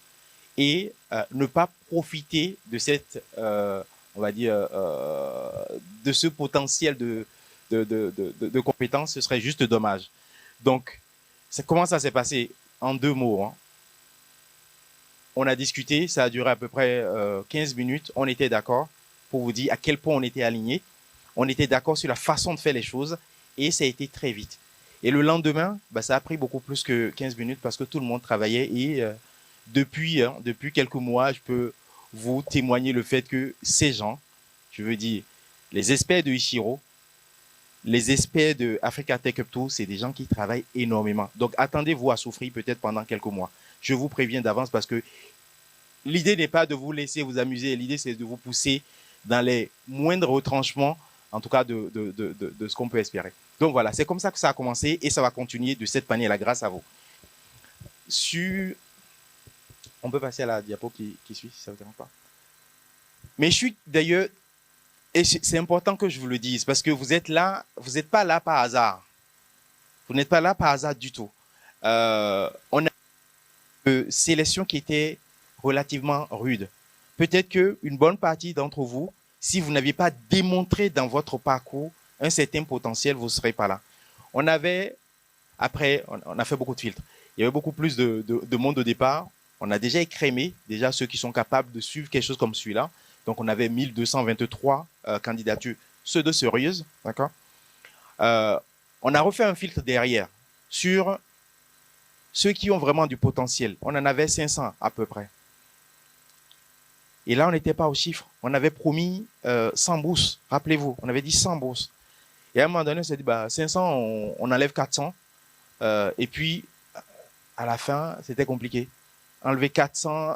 et ne pas profiter de cette, on va dire, de ce potentiel de compétences, ce serait juste dommage. Donc, comment ça s'est passé? En 2 mots. Hein. On a discuté, ça a duré à peu près 15 minutes. On était d'accord pour vous dire à quel point on était alignés. On était d'accord sur la façon de faire les choses et ça a été très vite. Et le lendemain, ça a pris beaucoup plus que 15 minutes parce que tout le monde travaillait et depuis quelques mois, je peux vous témoigner le fait que ces gens, je veux dire, les experts de Ishiro, les experts de Africa Tech Hub Tour, c'est des gens qui travaillent énormément. Donc, attendez-vous à souffrir peut-être pendant quelques mois. Je vous préviens d'avance parce que l'idée n'est pas de vous laisser vous amuser. L'idée, c'est de vous pousser dans les moindres retranchements, en tout cas de ce qu'on peut espérer. Donc voilà, c'est comme ça que ça a commencé et ça va continuer de cette manière-là grâce à vous. On peut passer à la diapo qui suit, si ça ne vous dérange pas. Mais je suis d'ailleurs, et c'est important que je vous le dise, parce que vous êtes là, vous n'êtes pas là par hasard. Vous n'êtes pas là par hasard du tout. On a une sélection qui était relativement rude. Peut-être qu'une bonne partie d'entre vous, si vous n'aviez pas démontré dans votre parcours un certain potentiel, vous ne serez pas là. On avait, après, on a fait beaucoup de filtres. Il y avait beaucoup plus de monde au départ. On a déjà écrémé, déjà ceux qui sont capables de suivre quelque chose comme celui-là. Donc, on avait 1223 candidatures, ceux de sérieuses, d'accord. On a refait un filtre derrière sur ceux qui ont vraiment du potentiel. On en avait 500 à peu près. Et là, on n'était pas au chiffre. On avait promis 100 bourses. Rappelez-vous, on avait dit 100 bourses. Et à un moment donné, on s'est dit, 500, on enlève 400. Et puis, à la fin, c'était compliqué. Enlever 400,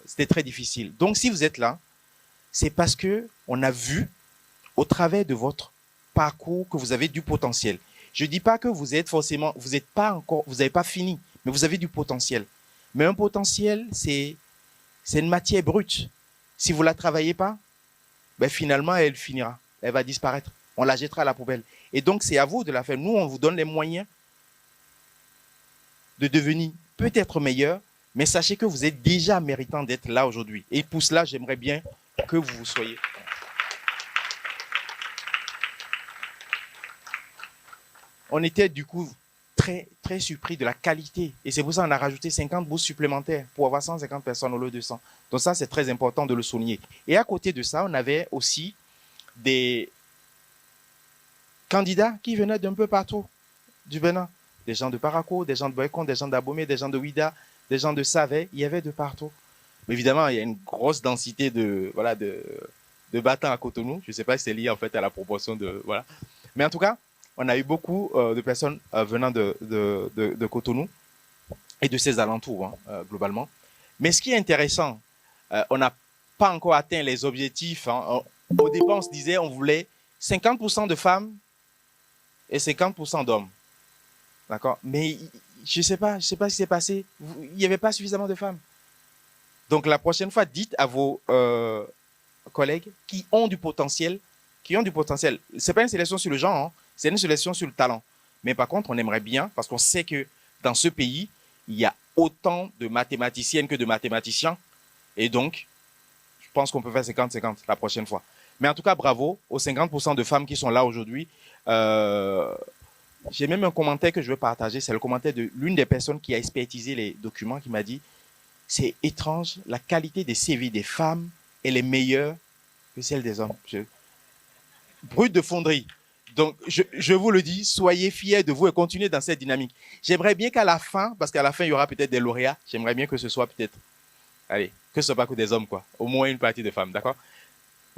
c'était très difficile. Donc, si vous êtes là, c'est parce que on a vu, au travers de votre parcours, que vous avez du potentiel. Je ne dis pas que vous êtes forcément, vous n'êtes pas encore, vous n'avez pas fini, mais vous avez du potentiel. Mais un potentiel, c'est une matière brute. Si vous ne la travaillez pas, finalement, elle finira. Elle va disparaître. On la jettera à la poubelle. Et donc, c'est à vous de la faire. Nous, on vous donne les moyens de devenir peut-être meilleur, mais sachez que vous êtes déjà méritant d'être là aujourd'hui. Et pour cela, j'aimerais bien que vous soyez. On était du coup très, très surpris de la qualité. Et c'est pour ça qu'on a rajouté 50 bourses supplémentaires pour avoir 150 personnes au lieu de 100. Donc ça, c'est très important de le souligner. Et à côté de ça, on avait aussi des candidats qui venaient d'un peu partout du Bénin. Des gens de Parakou, des gens de Boycon, des gens d'Abomey, des gens de Ouida, des gens de Savé. Il y avait de partout. Mais évidemment, il y a une grosse densité de battants à Cotonou. Je ne sais pas si c'est lié en fait à la proportion de... Voilà. Mais en tout cas, on a eu beaucoup de personnes venant de Cotonou et de ses alentours, globalement. Mais ce qui est intéressant, on n'a pas encore atteint les objectifs. Au départ, on se disait on voulait 50% de femmes et 50% d'hommes. D'accord? Mais je ne sais pas ce qui s'est passé. Il n'y avait pas suffisamment de femmes. Donc, la prochaine fois, dites à vos collègues qui ont du potentiel. Ce n'est pas une sélection sur le genre, c'est une sélection sur le talent. Mais par contre, on aimerait bien, parce qu'on sait que dans ce pays, il y a autant de mathématiciennes que de mathématiciens. Et donc, je pense qu'on peut faire 50-50 la prochaine fois. Mais en tout cas, bravo aux 50% de femmes qui sont là aujourd'hui. J'ai même un commentaire que je veux partager. C'est le commentaire de l'une des personnes qui a expertisé les documents qui m'a dit « C'est étrange, la qualité des CV des femmes, elle est meilleure que celle des hommes. » Brut de fonderie. Donc, je vous le dis, soyez fiers de vous et continuez dans cette dynamique. J'aimerais bien qu'à la fin, parce qu'à la fin, il y aura peut-être des lauréats, j'aimerais bien que ce soit peut-être, allez, que ce soit pas que des hommes, quoi. Au moins une partie de femmes, d'accord?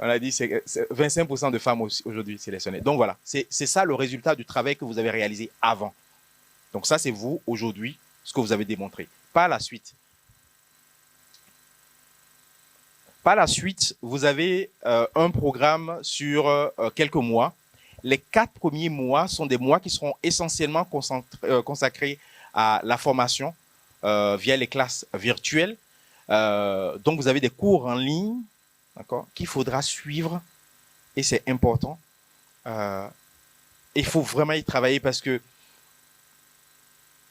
On a dit, c'est 25% de femmes aujourd'hui sélectionnées. Donc voilà, c'est ça le résultat du travail que vous avez réalisé avant. Donc ça, c'est vous, aujourd'hui, ce que vous avez démontré. Par la suite, vous avez un programme sur quelques mois. Les 4 premiers mois sont des mois qui seront essentiellement consacrés à la formation via les classes virtuelles. Donc, vous avez des cours en ligne, d'accord, qu'il faudra suivre et c'est important. Il faut vraiment y travailler parce que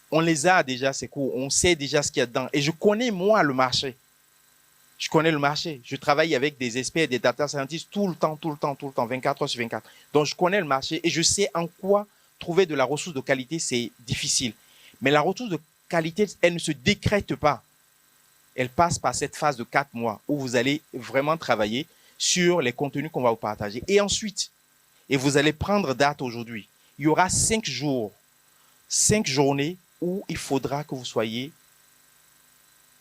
on les a déjà, ces cours, on sait déjà ce qu'il y a dedans. Et je connais, moi, le marché. Je connais le marché. Je travaille avec des experts, des data scientists tout le temps, 24 heures sur 24. Donc, je connais le marché et je sais en quoi trouver de la ressource de qualité, c'est difficile. Mais la ressource de qualité, elle ne se décrète pas. Elle passe par cette phase de 4 mois où vous allez vraiment travailler sur les contenus qu'on va vous partager. Et ensuite, et vous allez prendre date aujourd'hui, il y aura 5 jours, 5 journées où il faudra que vous soyez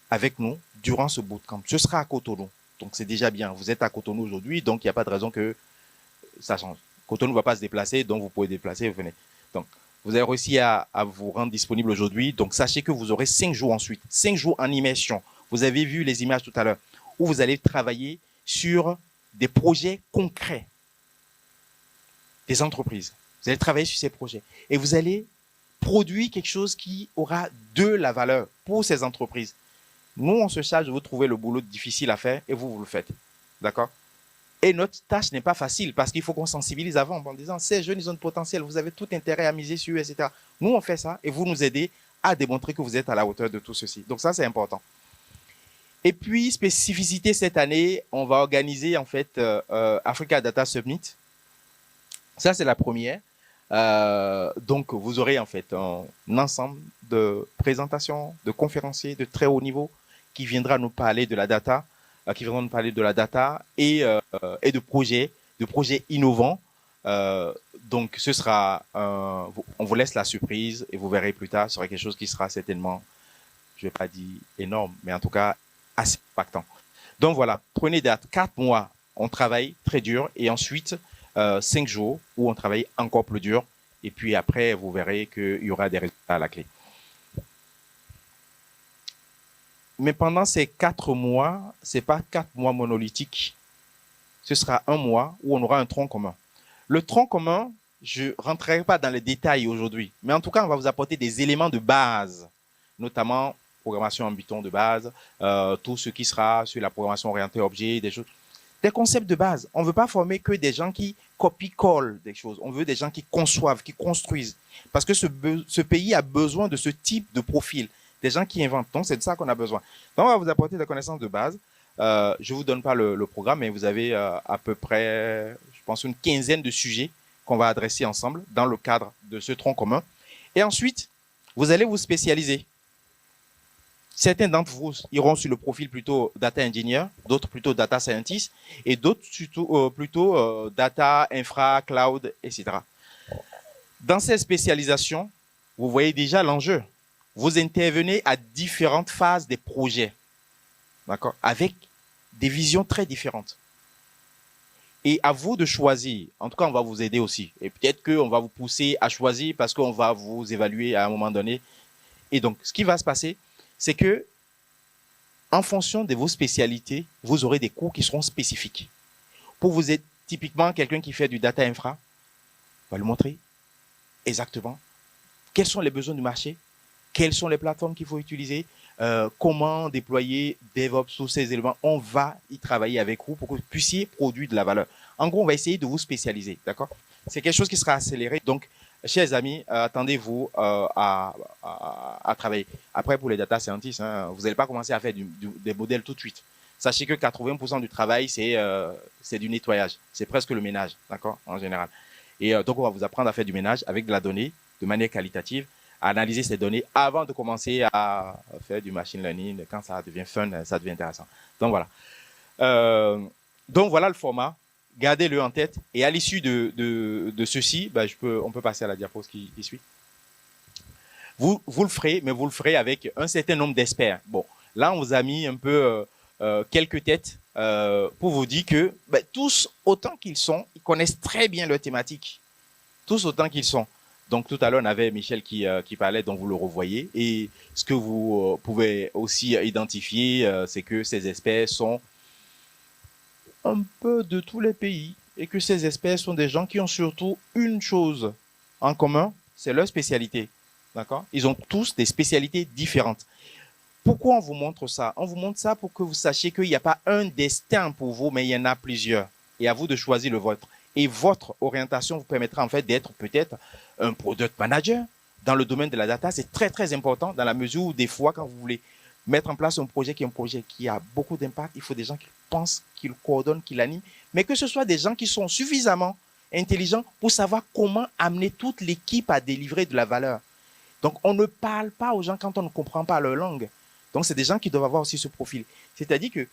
avec nous durant ce bootcamp. Ce sera à Cotonou. Donc, c'est déjà bien. Vous êtes à Cotonou aujourd'hui, donc il n'y a pas de raison que ça change. Cotonou ne va pas se déplacer, donc vous pouvez déplacer, vous venez. Donc, vous avez réussi à vous rendre disponible aujourd'hui. Donc, sachez que vous aurez 5 jours ensuite. 5 jours en immersion. Vous avez vu les images tout à l'heure, où vous allez travailler sur des projets concrets des entreprises. Vous allez travailler sur ces projets. Et vous allez produire quelque chose qui aura de la valeur pour ces entreprises. Nous, on se charge de vous trouver le boulot difficile à faire et vous le faites. D'accord? Et notre tâche n'est pas facile parce qu'il faut qu'on sensibilise avant en disant ces jeunes, ils ont de potentiel, vous avez tout intérêt à miser sur eux, etc. Nous, on fait ça et vous nous aidez à démontrer que vous êtes à la hauteur de tout ceci. Donc ça, c'est important. Et puis, spécificité cette année, on va organiser en fait Africa Data Summit Ça, c'est la première. Donc, vous aurez en fait un ensemble de présentations, de conférenciers de très haut niveau qui viendra nous parler de la data, et de projets innovants. Donc, ce sera, on vous laisse la surprise et vous verrez plus tard, ce sera quelque chose qui sera certainement, je vais pas dire énorme, mais en tout cas assez impactant. Donc voilà, prenez date, 4 mois, on travaille très dur et ensuite 5 jours où on travaille encore plus dur. Et puis après, vous verrez qu'il y aura des résultats à la clé. Mais pendant ces 4 mois, ce n'est pas 4 mois monolithiques. Ce sera un mois où on aura un tronc commun. Le tronc commun, je ne rentrerai pas dans les détails aujourd'hui. Mais en tout cas, on va vous apporter des éléments de base, notamment programmation en Python de base, tout ce qui sera sur la programmation orientée objet, des choses. Des concepts de base. On ne veut pas former que des gens qui copie-collent des choses. On veut des gens qui conçoivent, qui construisent. Parce que ce pays a besoin de ce type de profil. Des gens qui inventent. Donc, c'est de ça qu'on a besoin. Donc, on va vous apporter des connaissances de base. Je ne vous donne pas le programme, mais vous avez à peu près, je pense, une quinzaine de sujets qu'on va adresser ensemble dans le cadre de ce tronc commun. Et ensuite, vous allez vous spécialiser. Certains d'entre vous iront sur le profil plutôt data engineer, d'autres plutôt data scientist, et d'autres plutôt data, infra, cloud, etc. Dans ces spécialisations, vous voyez déjà l'enjeu. Vous intervenez à différentes phases des projets, d'accord, avec des visions très différentes. Et à vous de choisir. En tout cas, on va vous aider aussi. Et peut-être qu'on va vous pousser à choisir parce qu'on va vous évaluer à un moment donné. Et donc, ce qui va se passer, c'est que, en fonction de vos spécialités, vous aurez des cours qui seront spécifiques. Pour vous être typiquement quelqu'un qui fait du data infra, on va le montrer exactement quels sont les besoins du marché, quelles sont les plateformes qu'il faut utiliser, comment déployer DevOps, tous ces éléments. On va y travailler avec vous pour que vous puissiez produire de la valeur. En gros, on va essayer de vous spécialiser, d'accord? C'est quelque chose qui sera accéléré. Donc, chers amis, attendez-vous à travailler. Après, pour les data scientists, hein, vous n'allez pas commencer à faire des modèles tout de suite. Sachez que 80% du travail, c'est du nettoyage. C'est presque le ménage, d'accord, en général. Et donc, on va vous apprendre à faire du ménage avec de la donnée de manière qualitative, à analyser ces données avant de commencer à faire du machine learning. Quand ça devient fun, ça devient intéressant. Donc, voilà. Donc, voilà le format. Gardez-le en tête. Et à l'issue de ceci, ben, on peut passer à la diapo qui suit. Vous le ferez, mais vous le ferez avec un certain nombre d'experts. Bon, là, on vous a mis un peu quelques têtes pour vous dire que ben, tous, autant qu'ils sont, ils connaissent très bien leur thématique. Tous autant qu'ils sont. Donc, tout à l'heure, on avait Michel qui parlait, dont vous le revoyez. Et ce que vous pouvez aussi identifier, c'est que ces experts sont un peu de tous les pays et que ces experts sont des gens qui ont surtout une chose en commun, c'est leur spécialité. D'accord? Ils ont tous des spécialités différentes. Pourquoi on vous montre ça? On vous montre ça pour que vous sachiez qu'il n'y a pas un destin pour vous, mais il y en a plusieurs. Et à vous de choisir le vôtre. Et votre orientation vous permettra en fait d'être peut-être un product manager dans le domaine de la data. C'est très, très important dans la mesure où des fois, quand vous voulez mettre en place un projet qui a beaucoup d'impact, il faut des gens qui pensent, qui le coordonnent, qui l'animent, mais que ce soit des gens qui sont suffisamment intelligents pour savoir comment amener toute l'équipe à délivrer de la valeur. Donc, on ne parle pas aux gens quand on ne comprend pas leur langue. Donc, c'est des gens qui doivent avoir aussi ce profil. C'est-à-dire que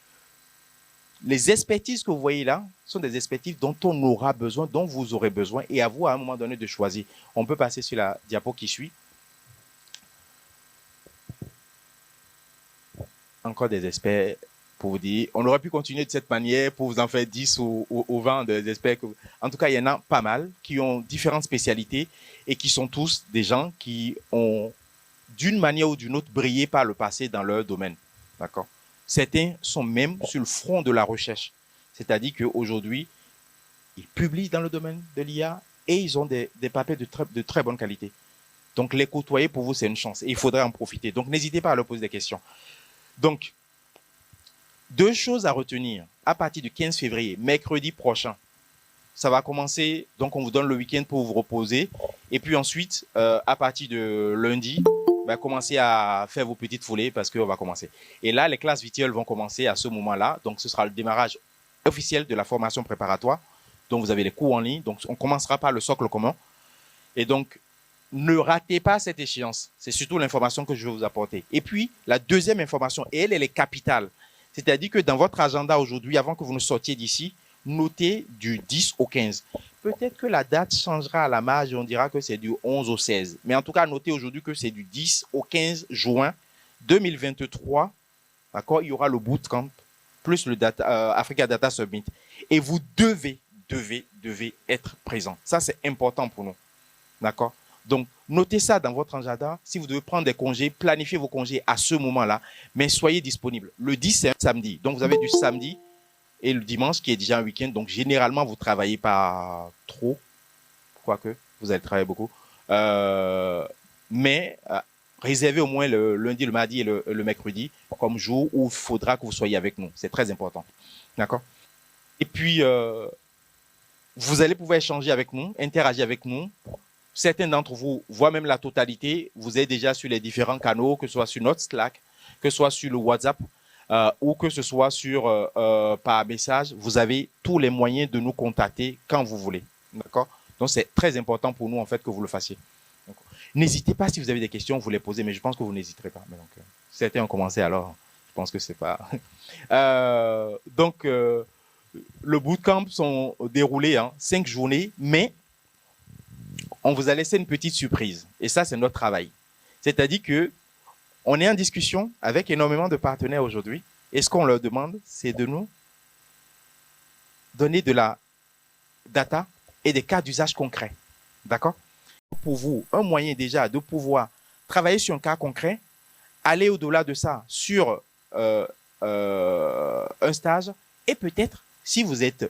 les expertises que vous voyez là sont des expertises dont on aura besoin, dont vous aurez besoin, et à vous, à un moment donné, de choisir. On peut passer sur la diapo qui suit. Encore des experts pour vous dire, on aurait pu continuer de cette manière pour vous en faire 10 ou 20 des experts. En tout cas, il y en a pas mal qui ont différentes spécialités et qui sont tous des gens qui ont, d'une manière ou d'une autre, brillé par le passé dans leur domaine. D'accord? Certains sont même sur le front de la recherche. C'est-à-dire qu'aujourd'hui, ils publient dans le domaine de l'IA et ils ont des papiers de très bonne qualité. Donc, les côtoyer pour vous, c'est une chance. Et il faudrait en profiter. Donc, n'hésitez pas à leur poser des questions. Donc, 2 choses à retenir. À partir du 15 février, mercredi prochain, ça va commencer. Donc, on vous donne le week-end pour vous reposer. Et puis ensuite, à partir de lundi, commencez à faire vos petites foulées parce qu'on va commencer. Et là, les classes virtuelles vont commencer à ce moment-là. Donc, ce sera le démarrage officiel de la formation préparatoire. Donc, vous avez les cours en ligne. Donc, on commencera par le socle commun. Et donc, ne ratez pas cette échéance. C'est surtout l'information que je vais vous apporter. Et puis, la deuxième information, et elle est capitale. C'est-à-dire que dans votre agenda aujourd'hui, avant que vous ne sortiez d'ici, notez du 10 au 15. Peut-être que la date changera à la marge et on dira que c'est du 11 au 16. Mais en tout cas, notez aujourd'hui que c'est du 10 au 15 juin 2023. D'accord? Il y aura le bootcamp plus le Africa Data Summit. Et vous devez être présent. Ça, c'est important pour nous. D'accord? Donc, notez ça dans votre agenda. Si vous devez prendre des congés, planifiez vos congés à ce moment-là, mais soyez disponible. Le 10, c'est un samedi. Donc, vous avez du samedi et le dimanche qui est déjà un week-end. Donc, généralement, vous ne travaillez pas trop, quoique vous allez travailler beaucoup. Mais réservez au moins le lundi, le mardi et le mercredi comme jour où il faudra que vous soyez avec nous. C'est très important. D'accord? Et puis, vous allez pouvoir échanger avec nous, interagir avec nous. Certains d'entre vous voient même la totalité. Vous êtes déjà sur les différents canaux, que ce soit sur notre Slack, que ce soit sur le WhatsApp ou que ce soit par message. Vous avez tous les moyens de nous contacter quand vous voulez. D'accord? Donc, c'est très important pour nous, en fait, que vous le fassiez. N'hésitez pas si vous avez des questions, vous les posez, mais je pense que vous n'hésiterez pas. Mais donc, certains ont commencé alors. Je pense que c'est pas... le bootcamp sont déroulés 5 journées, mais on vous a laissé une petite surprise. Et ça, c'est notre travail. C'est-à-dire que on est en discussion avec énormément de partenaires aujourd'hui. Et ce qu'on leur demande, c'est de nous donner de la data et des cas d'usage concrets. D'accord? Pour vous, un moyen déjà de pouvoir travailler sur un cas concret, aller au-delà de ça sur un stage et peut-être, si vous êtes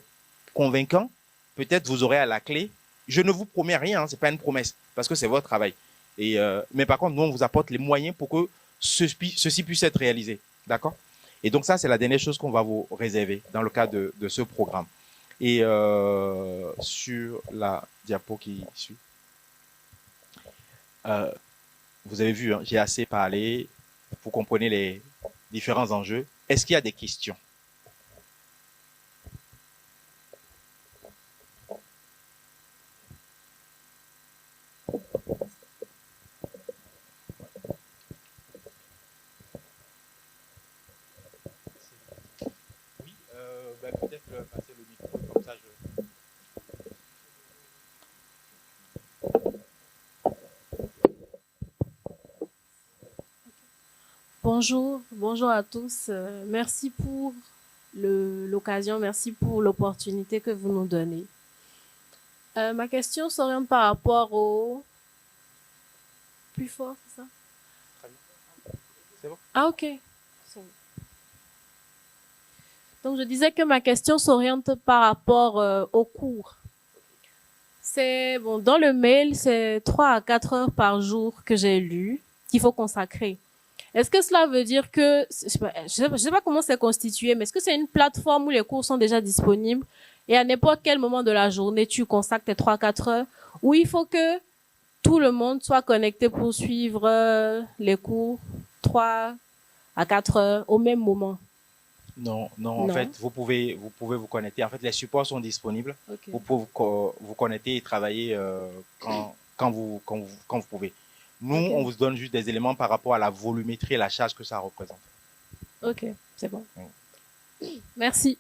convaincant, peut-être vous aurez à la clé. Je ne vous promets rien, ce n'est pas une promesse, parce que c'est votre travail. Mais par contre, nous, on vous apporte les moyens pour que ceci puisse être réalisé. D'accord? Et donc, ça, c'est la dernière chose qu'on va vous réserver dans le cadre de ce programme. Et sur la diapo qui suit, vous avez vu, j'ai assez parlé. Vous comprenez les différents enjeux. Est-ce qu'il y a des questions? Peut-être passer le micro, comme ça Bonjour à tous. Merci pour l'occasion, merci pour l'opportunité que vous nous donnez. Ma question s'oriente par rapport au... Plus fort, c'est ça? C'est bon? Ah, ok. C'est bon. Donc, je disais que ma question s'oriente par rapport au cours. C'est bon, dans le mail, c'est 3 à 4 heures par jour que j'ai lu qu'il faut consacrer. Est-ce que cela veut dire que, je sais pas comment c'est constitué, mais est-ce que c'est une plateforme où les cours sont déjà disponibles et à n'importe quel moment de la journée, tu consacres tes 3 à 4 heures, ou il faut que tout le monde soit connecté pour suivre les cours 3 à 4 heures au même moment? Non. En fait, vous pouvez vous connecter. En fait, les supports sont disponibles. Okay. Vous pouvez vous connecter et travailler quand vous pouvez. Nous, okay, on vous donne juste des éléments par rapport à la volumétrie et la charge que ça représente. Ok, c'est bon. Merci.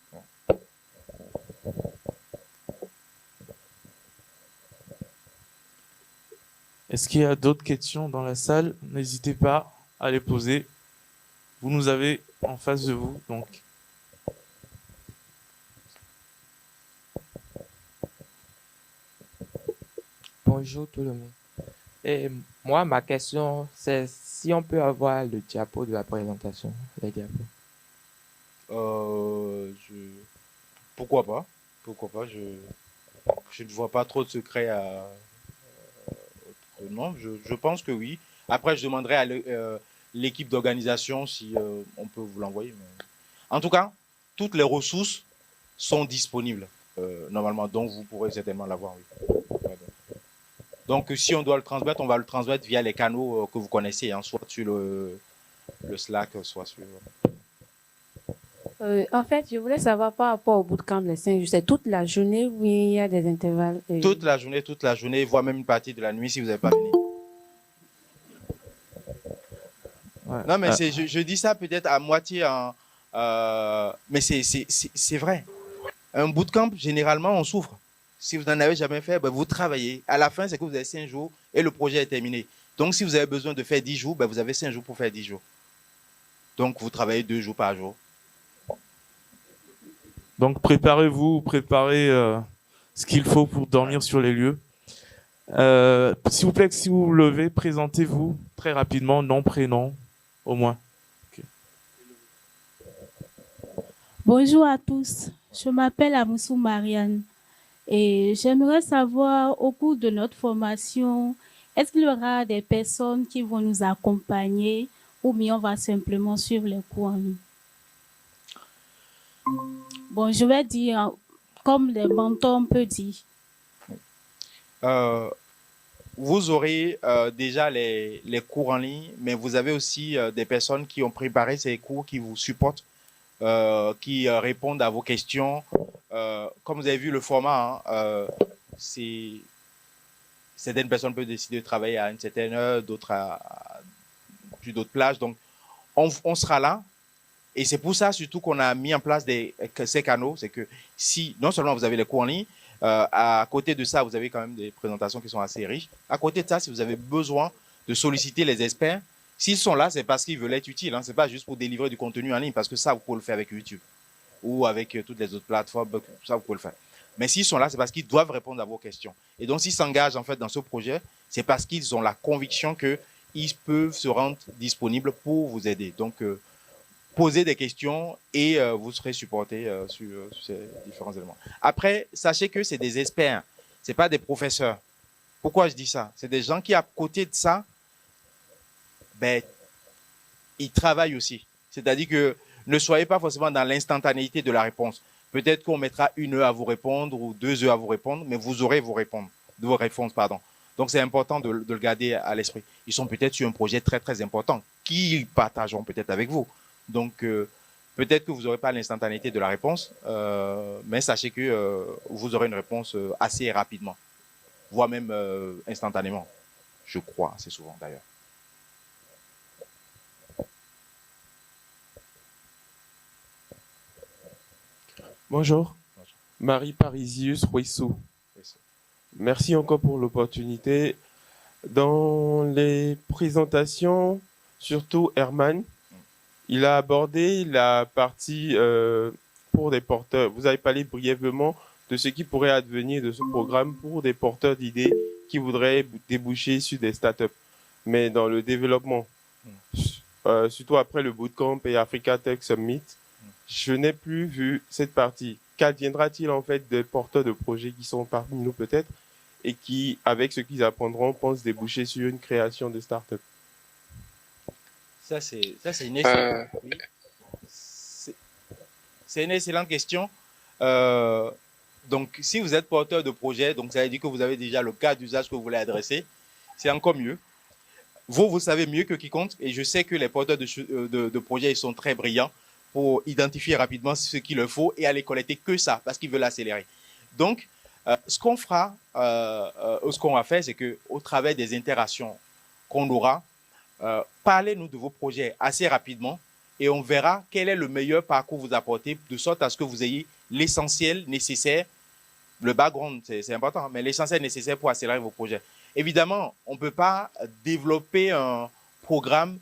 Est-ce qu'il y a d'autres questions dans la salle? N'hésitez pas à les poser. Vous nous avez en face de vous, donc. Bonjour tout le monde. Et moi, ma question, c'est si on peut avoir le diapo de la présentation, les diapos. Pourquoi pas? Je ne vois pas trop de secret à... non, je pense que oui. Après, je demanderai à l'équipe d'organisation si on peut vous l'envoyer. Mais... En tout cas, toutes les ressources sont disponibles normalement, donc vous pourrez certainement l'avoir. Oui. Donc, si on doit le transmettre, on va le transmettre via les canaux que vous connaissez, soit sur le Slack, soit sur... En fait, je voulais savoir par rapport au bootcamp les 5 jours, c'est toute la journée ou il y a des intervalles? Toute la journée, voire même une partie de la nuit si vous n'avez pas fini. Ouais. Non, mais je dis ça peut-être à moitié mais c'est vrai. Un bootcamp, généralement, on souffre. Si vous n'en avez jamais fait, ben, vous travaillez. À la fin, c'est que vous avez 5 jours et le projet est terminé. Donc, si vous avez besoin de faire 10 jours, ben, vous avez 5 jours pour faire 10 jours. Donc, vous travaillez 2 jours par jour. Donc préparez-vous, préparez ce qu'il faut pour dormir sur les lieux. S'il vous plaît, si vous vous levez, présentez-vous très rapidement, nom, prénom, au moins. Okay. Bonjour à tous, je m'appelle Amoussou Marianne et j'aimerais savoir au cours de notre formation, est-ce qu'il y aura des personnes qui vont nous accompagner ou bien on va simplement suivre les cours en ligne? Bon, je vais dire, comme les mentors, on peut dire. Vous aurez déjà les cours en ligne, mais vous avez aussi des personnes qui ont préparé ces cours, qui vous supportent, qui répondent à vos questions. Comme vous avez vu le format, certaines personnes peuvent décider de travailler à une certaine heure, d'autres à plus d'autres plages. Donc, on sera là. Et c'est pour ça surtout qu'on a mis en place ces canaux. C'est que si, non seulement vous avez les cours en ligne, à côté de ça, vous avez quand même des présentations qui sont assez riches. À côté de ça, si vous avez besoin de solliciter les experts, s'ils sont là, c'est parce qu'ils veulent être utiles. Ce n'est pas juste pour délivrer du contenu en ligne, parce que ça, vous pouvez le faire avec YouTube ou avec toutes les autres plateformes. Ça, vous pouvez le faire. Mais s'ils sont là, c'est parce qu'ils doivent répondre à vos questions. Et donc, s'ils s'engagent en fait dans ce projet, c'est parce qu'ils ont la conviction qu'ils peuvent se rendre disponibles pour vous aider. Donc, posez des questions et vous serez supporté sur ces différents éléments. Après, sachez que c'est des experts, ce n'est pas des professeurs. Pourquoi je dis ça? C'est des gens qui, à côté de ça, ben, ils travaillent aussi. C'est-à-dire que ne soyez pas forcément dans l'instantanéité de la réponse. Peut-être qu'on mettra 1 heure à vous répondre ou 2 heures à vous répondre, mais vous aurez vos réponses. Donc, c'est important de le garder à l'esprit. Ils sont peut-être sur un projet très, très important qu'ils partageront peut-être avec vous. Donc, peut-être que vous n'aurez pas l'instantanéité de la réponse, mais sachez que vous aurez une réponse assez rapidement, voire même instantanément. Je crois, assez souvent d'ailleurs. Bonjour. Marie Parisius Ruissou. Merci encore pour l'opportunité. Dans les présentations, surtout Herman, il a abordé la partie pour des porteurs. Vous avez parlé brièvement de ce qui pourrait advenir de ce programme pour des porteurs d'idées qui voudraient déboucher sur des startups. Mais dans le développement, surtout après le Bootcamp et Africa Tech Summit, je n'ai plus vu cette partie. Qu'adviendra-t-il en fait des porteurs de projets qui sont parmi nous peut-être et qui, avec ce qu'ils apprendront, pensent déboucher sur une création de start-up? Ça, c'est une excellente, oui. C'est une excellente question. Donc, si vous êtes porteur de projet, donc ça veut dire que vous avez déjà le cas d'usage que vous voulez adresser. C'est encore mieux. Vous savez mieux que quiconque, et je sais que les porteurs de projets, ils sont très brillants pour identifier rapidement ce qu'il leur faut et aller collecter que ça, parce qu'ils veulent accélérer. Donc, ce qu'on fera, ce qu'on va faire, c'est qu'au travers des interactions qu'on aura, parlez-nous de vos projets assez rapidement et on verra quel est le meilleur parcours vous apporter, de sorte à ce que vous ayez l'essentiel nécessaire. Le background, c'est important, mais l'essentiel nécessaire pour accélérer vos projets. Évidemment, on ne peut pas développer un programme,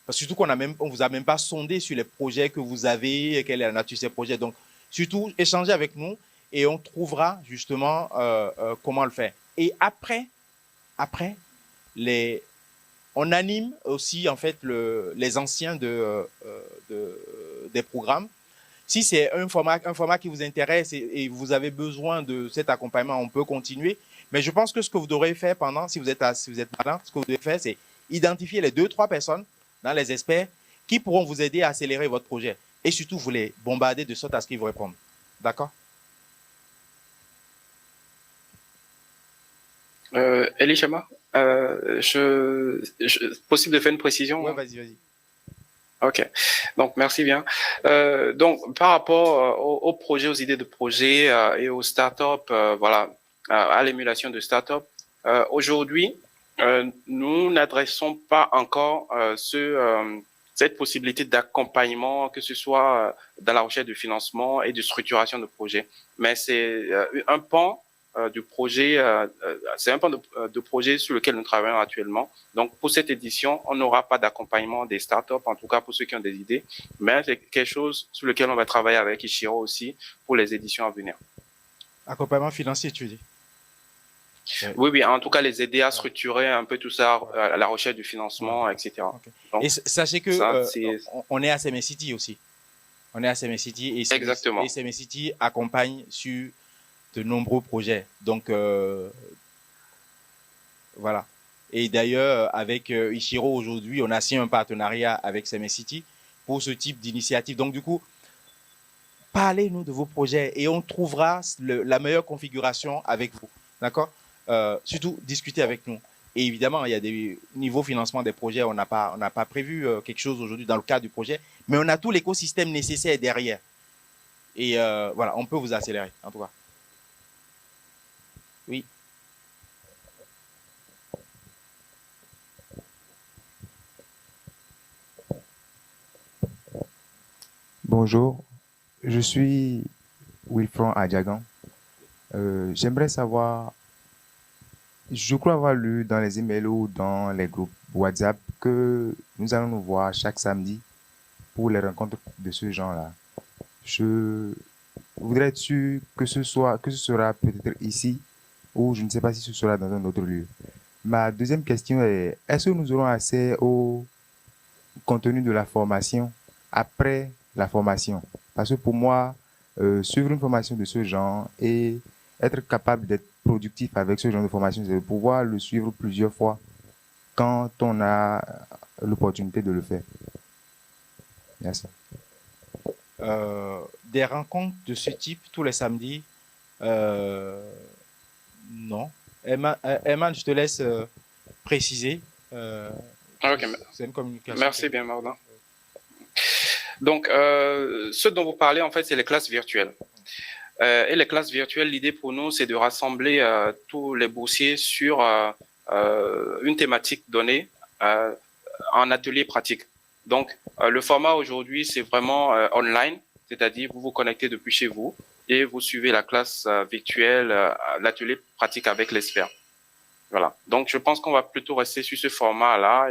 surtout qu'on ne vous a même pas sondé sur les projets que vous avez, quelle est la nature de ces projets. Donc, surtout, échangez avec nous et on trouvera justement comment le faire. Et après, on anime aussi en fait les anciens des programmes. Si c'est un format qui vous intéresse et vous avez besoin de cet accompagnement, on peut continuer. Mais je pense que ce que vous devrez faire si vous êtes malin, ce que vous devez faire, c'est identifier les 2-3 personnes dans les experts qui pourront vous aider à accélérer votre projet. Et surtout, vous les bombarder de sorte à ce qu'ils vous répondent. D'accord? Elishama, possible de faire une précision? Oui, vas-y. Ok, donc merci bien. Donc par rapport aux projets, aux idées de projets et aux startups, voilà, à l'émulation de startups, aujourd'hui, nous n'adressons pas encore cette possibilité d'accompagnement, que ce soit dans la recherche de financement et de structuration de projets. Mais c'est un pan du projet, c'est un pan de projet sur lequel nous travaillons actuellement. Donc, pour cette édition, on n'aura pas d'accompagnement des startups, en tout cas pour ceux qui ont des idées, mais c'est quelque chose sur lequel on va travailler avec Ishiro aussi pour les éditions à venir. Accompagnement financier, tu dis? Oui, oui, en tout cas, les aider à structurer un peu tout ça, à la recherche du financement, etc. Okay. Donc, et sachez que on est à CMS City aussi. On est à CMS City et exactement. Et CMS City accompagne sur de nombreux projets. Donc, voilà. Et d'ailleurs, avec Ishiro aujourd'hui, on a signé un partenariat avec CMS City pour ce type d'initiative. Donc, du coup, parlez-nous de vos projets et on trouvera la meilleure configuration avec vous. D'accord? Surtout, discutez avec nous. Et évidemment, il y a des niveaux financement des projets. On n'a pas prévu quelque chose aujourd'hui dans le cadre du projet, mais on a tout l'écosystème nécessaire derrière. Et voilà, on peut vous accélérer, en tout cas. Oui. Bonjour, je suis Wilfron Adjagan. J'aimerais savoir, je crois avoir lu dans les emails ou dans les groupes WhatsApp que nous allons nous voir chaque samedi pour les rencontres de ce genre-là. Je voudrais être sûr que ce sera peut-être ici ou je ne sais pas si ce sera dans un autre lieu. Ma deuxième question est, est-ce que nous aurons accès au contenu de la formation après la formation? Parce que pour moi, suivre une formation de ce genre et être capable d'être productif avec ce genre de formation, c'est de pouvoir le suivre plusieurs fois quand on a l'opportunité de le faire. Merci. Des rencontres de ce type tous les samedis, non. Eman, je te laisse préciser. Ok, c'est une communication. Merci bien, Mardin. Donc, ce dont vous parlez, en fait, c'est les classes virtuelles. Et les classes virtuelles, l'idée pour nous, c'est de rassembler tous les boursiers sur une thématique donnée en atelier pratique. Donc, le format aujourd'hui, c'est vraiment online, c'est-à-dire vous vous connectez depuis chez vous et vous suivez la classe virtuelle, l'atelier pratique avec l'expert. Voilà. Donc, je pense qu'on va plutôt rester sur ce format-là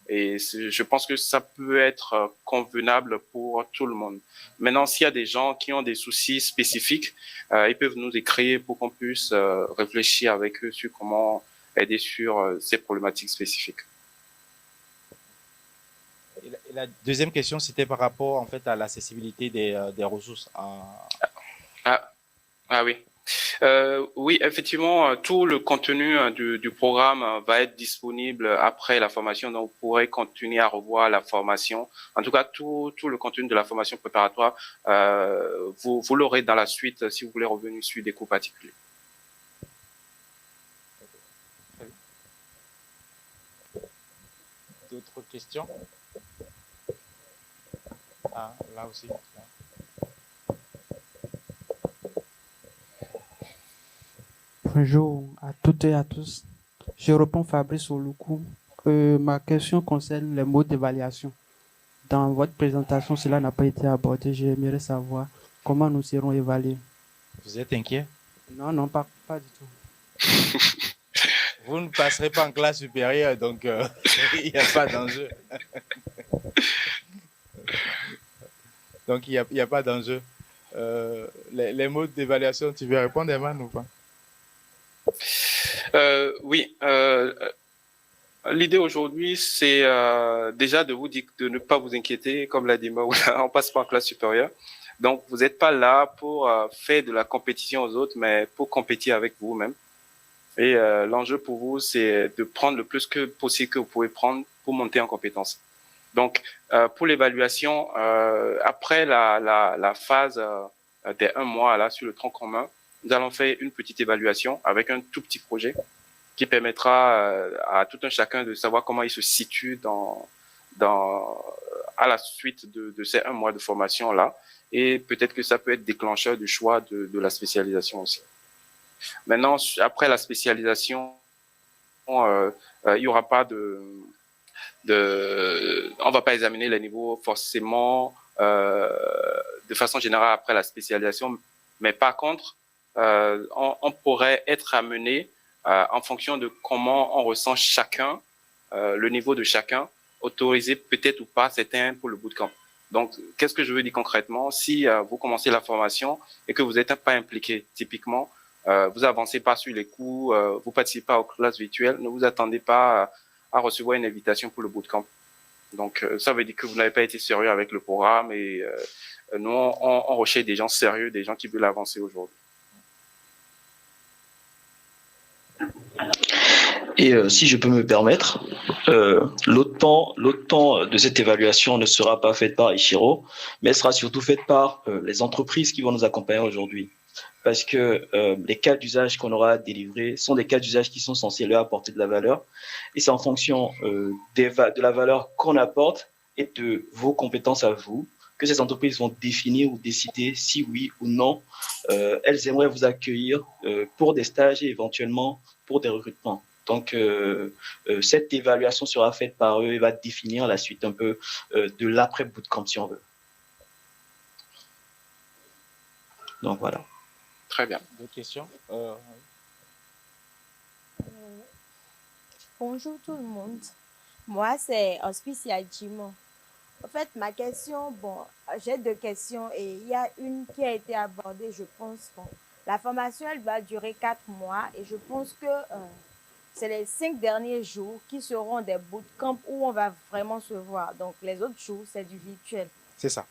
et je pense que ça peut être convenable pour tout le monde. Maintenant, s'il y a des gens qui ont des soucis spécifiques, ils peuvent nous écrire pour qu'on puisse réfléchir avec eux sur comment aider sur ces problématiques spécifiques. Et la deuxième question, c'était par rapport en fait à l'accessibilité des ressources. Ah oui. Oui, effectivement, tout le contenu du programme va être disponible après la formation, donc vous pourrez continuer à revoir la formation. En tout cas, tout le contenu de la formation préparatoire, vous l'aurez dans la suite si vous voulez revenir sur des cours particuliers. D'autres questions? Ah, là aussi. Bonjour à toutes et à tous. Je réponds Fabrice Oluku. Ma question concerne les modes d'évaluation. Dans votre présentation, cela n'a pas été abordé. J'aimerais savoir comment nous serons évalués. Vous êtes inquiet? Non, pas du tout. Vous ne passerez pas en classe supérieure, donc il n'y a pas d'enjeu. Donc il n'y a pas d'enjeu. Les modes d'évaluation, tu veux répondre, Eman, ou pas? Oui. L'idée aujourd'hui, c'est déjà de vous dire de ne pas vous inquiéter, comme l'a dit Maoula, on passe pas en classe supérieure. Donc, vous n'êtes pas là pour faire de la compétition aux autres, mais pour compétir avec vous-même. Et l'enjeu pour vous, c'est de prendre le plus que possible que vous pouvez prendre pour monter en compétence. Donc, pour l'évaluation, après la phase des 1 mois là sur le tronc commun, nous allons faire une petite évaluation avec un tout petit projet qui permettra à tout un chacun de savoir comment il se situe à la suite de ces 1 mois de formation-là. Et peut-être que ça peut être déclencheur du choix de la spécialisation aussi. Maintenant, après la spécialisation, il y aura pas on va pas examiner les niveaux forcément de façon générale après la spécialisation, mais par contre, on pourrait être amené en fonction de comment on ressent chacun, le niveau de chacun, autoriser peut-être ou pas certains pour le bootcamp. Donc, qu'est-ce que je veux dire concrètement? Si vous commencez la formation et que vous n'êtes pas impliqué, typiquement, vous avancez pas sur les cours, vous participez pas aux classes virtuelles, ne vous attendez pas à recevoir une invitation pour le bootcamp. Donc, ça veut dire que vous n'avez pas été sérieux avec le programme et nous, on recherche des gens sérieux, des gens qui veulent avancer aujourd'hui. Et si je peux me permettre, l'autre temps de cette évaluation ne sera pas faite par Ichiro, mais elle sera surtout faite par les entreprises qui vont nous accompagner aujourd'hui. Parce que les cas d'usage qu'on aura délivrés sont des cas d'usage qui sont censés leur apporter de la valeur. Et c'est en fonction de la valeur qu'on apporte et de vos compétences à vous que ces entreprises vont définir ou décider si oui ou non elles aimeraient vous accueillir pour des stages et éventuellement pour des recrutements. Donc, cette évaluation sera faite par eux et va définir la suite un peu de l'après-bootcamp, si on veut. Donc, voilà. Très bien. D'autres questions? Bonjour tout le monde. Moi, c'est Auspicia Jimo. En fait, ma question, j'ai 2 questions et il y a une qui a été abordée, je pense. La formation, elle va durer 4 mois et je pense que c'est les 5 derniers jours qui seront des bootcamps où on va vraiment se voir. Donc, les autres jours, c'est du virtuel. C'est ça.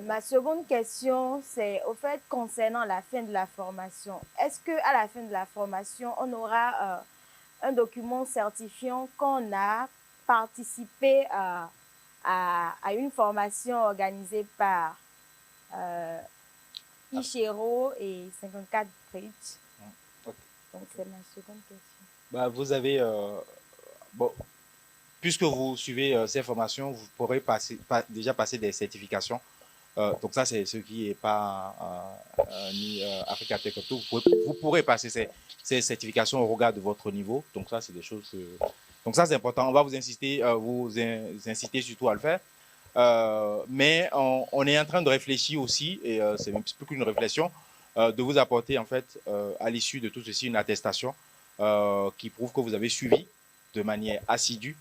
Ma seconde question, c'est au fait concernant la fin de la formation. Est-ce qu'à la fin de la formation, on aura un document certifiant qu'on a participé à une formation organisée par Ichiro et 54 Bridge? Okay. Donc, c'est ma seconde question. Bah, vous avez, puisque vous suivez ces formations, vous pourrez déjà passer des certifications. Donc ça, c'est ce qui n'est pas ni Africa Tech Up. Vous pourrez passer ces certifications au regard de votre niveau. Donc ça, c'est des choses que... Donc ça, c'est important. On va vous inciter surtout à le faire. Mais on est en train de réfléchir aussi, et c'est même plus qu'une réflexion, de vous apporter en fait à l'issue de tout ceci une attestation qui prouve que vous avez suivi de manière assidue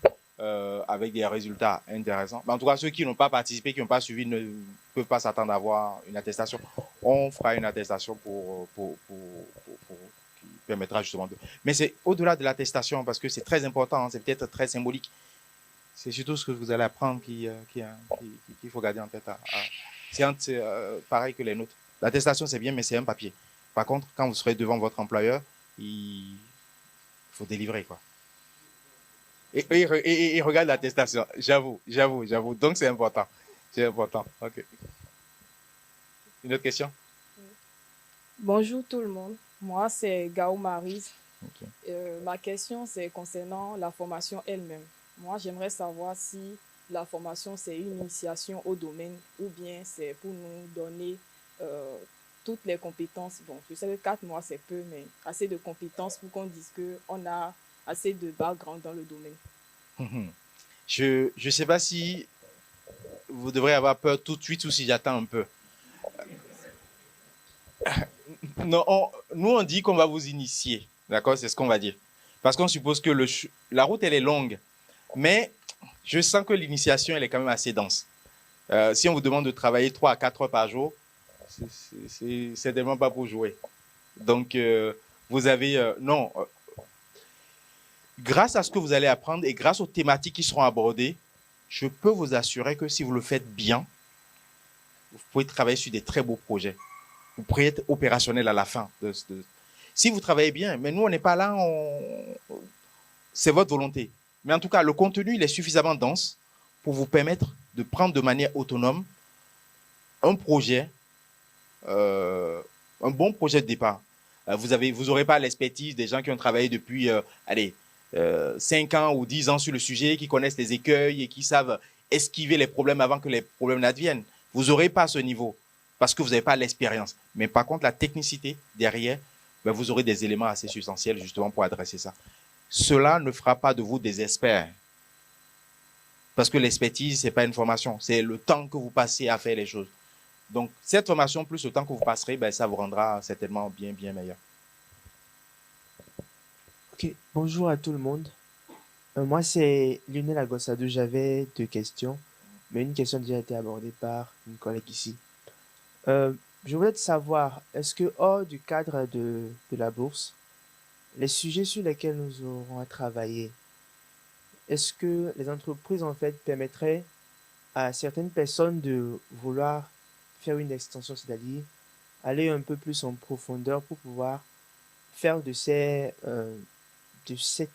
avec des résultats intéressants. Mais en tout cas, ceux qui n'ont pas participé, qui n'ont pas suivi, ne peuvent pas s'attendre à avoir une attestation. On fera une attestation qui permettra justement de... Mais c'est au-delà de l'attestation, parce que c'est très important, hein, c'est peut-être très symbolique. C'est surtout ce que vous allez apprendre qu'il faut garder en tête. C'est pareil que les nôtres. L'attestation, c'est bien, mais c'est un papier. Par contre, quand vous serez devant votre employeur, il faut délivrer, quoi. Et regarde l'attestation. J'avoue. Donc, c'est important. C'est important. OK. Une autre question? Bonjour tout le monde. Moi, c'est Gao Marise. Okay. Ma question, c'est concernant la formation elle-même. Moi, j'aimerais savoir si la formation, c'est une initiation au domaine ou bien c'est pour nous donner toutes les compétences. Bon, je sais que 4 mois, c'est peu, mais assez de compétences pour qu'on dise qu'on a assez de background dans le domaine. Je ne sais pas si vous devrez avoir peur tout de suite ou si j'attends un peu. Non, nous, on dit qu'on va vous initier. D'accord? C'est ce qu'on va dire. Parce qu'on suppose que la route, elle est longue. Mais je sens que l'initiation, elle est quand même assez dense. Si on vous demande de travailler 3 à 4 heures par jour, c'est certainement pas pour jouer. Donc, vous avez... grâce à ce que vous allez apprendre et grâce aux thématiques qui seront abordées, je peux vous assurer que si vous le faites bien, vous pouvez travailler sur des très beaux projets. Vous pourrez être opérationnel à la fin. Si vous travaillez bien, mais nous, on n'est pas là, c'est votre volonté. Mais en tout cas, le contenu, il est suffisamment dense pour vous permettre de prendre de manière autonome un projet, un bon projet de départ. Vous n'aurez pas l'expertise des gens qui ont travaillé depuis 5 ans ou 10 ans sur le sujet, qui connaissent les écueils et qui savent esquiver les problèmes avant que les problèmes n'adviennent. Vous n'aurez pas ce niveau parce que vous n'avez pas l'expérience. Mais par contre, la technicité derrière, ben, vous aurez des éléments assez substantiels justement pour adresser ça. Cela ne fera pas de vous des experts. Parce que l'expertise, ce n'est pas une formation. C'est le temps que vous passez à faire les choses. Donc, cette formation, plus le temps que vous passerez, ben, ça vous rendra certainement bien, bien meilleur. Ok, bonjour à tout le monde. Moi, c'est Lionel Agossadou. J'avais 2 questions, mais une question a déjà été abordée par une collègue ici. Je voulais savoir, est-ce que hors du cadre de la bourse, les sujets sur lesquels nous aurons à travailler, est-ce que les entreprises en fait permettraient à certaines personnes de vouloir faire une extension, c'est-à-dire aller un peu plus en profondeur pour pouvoir faire de ces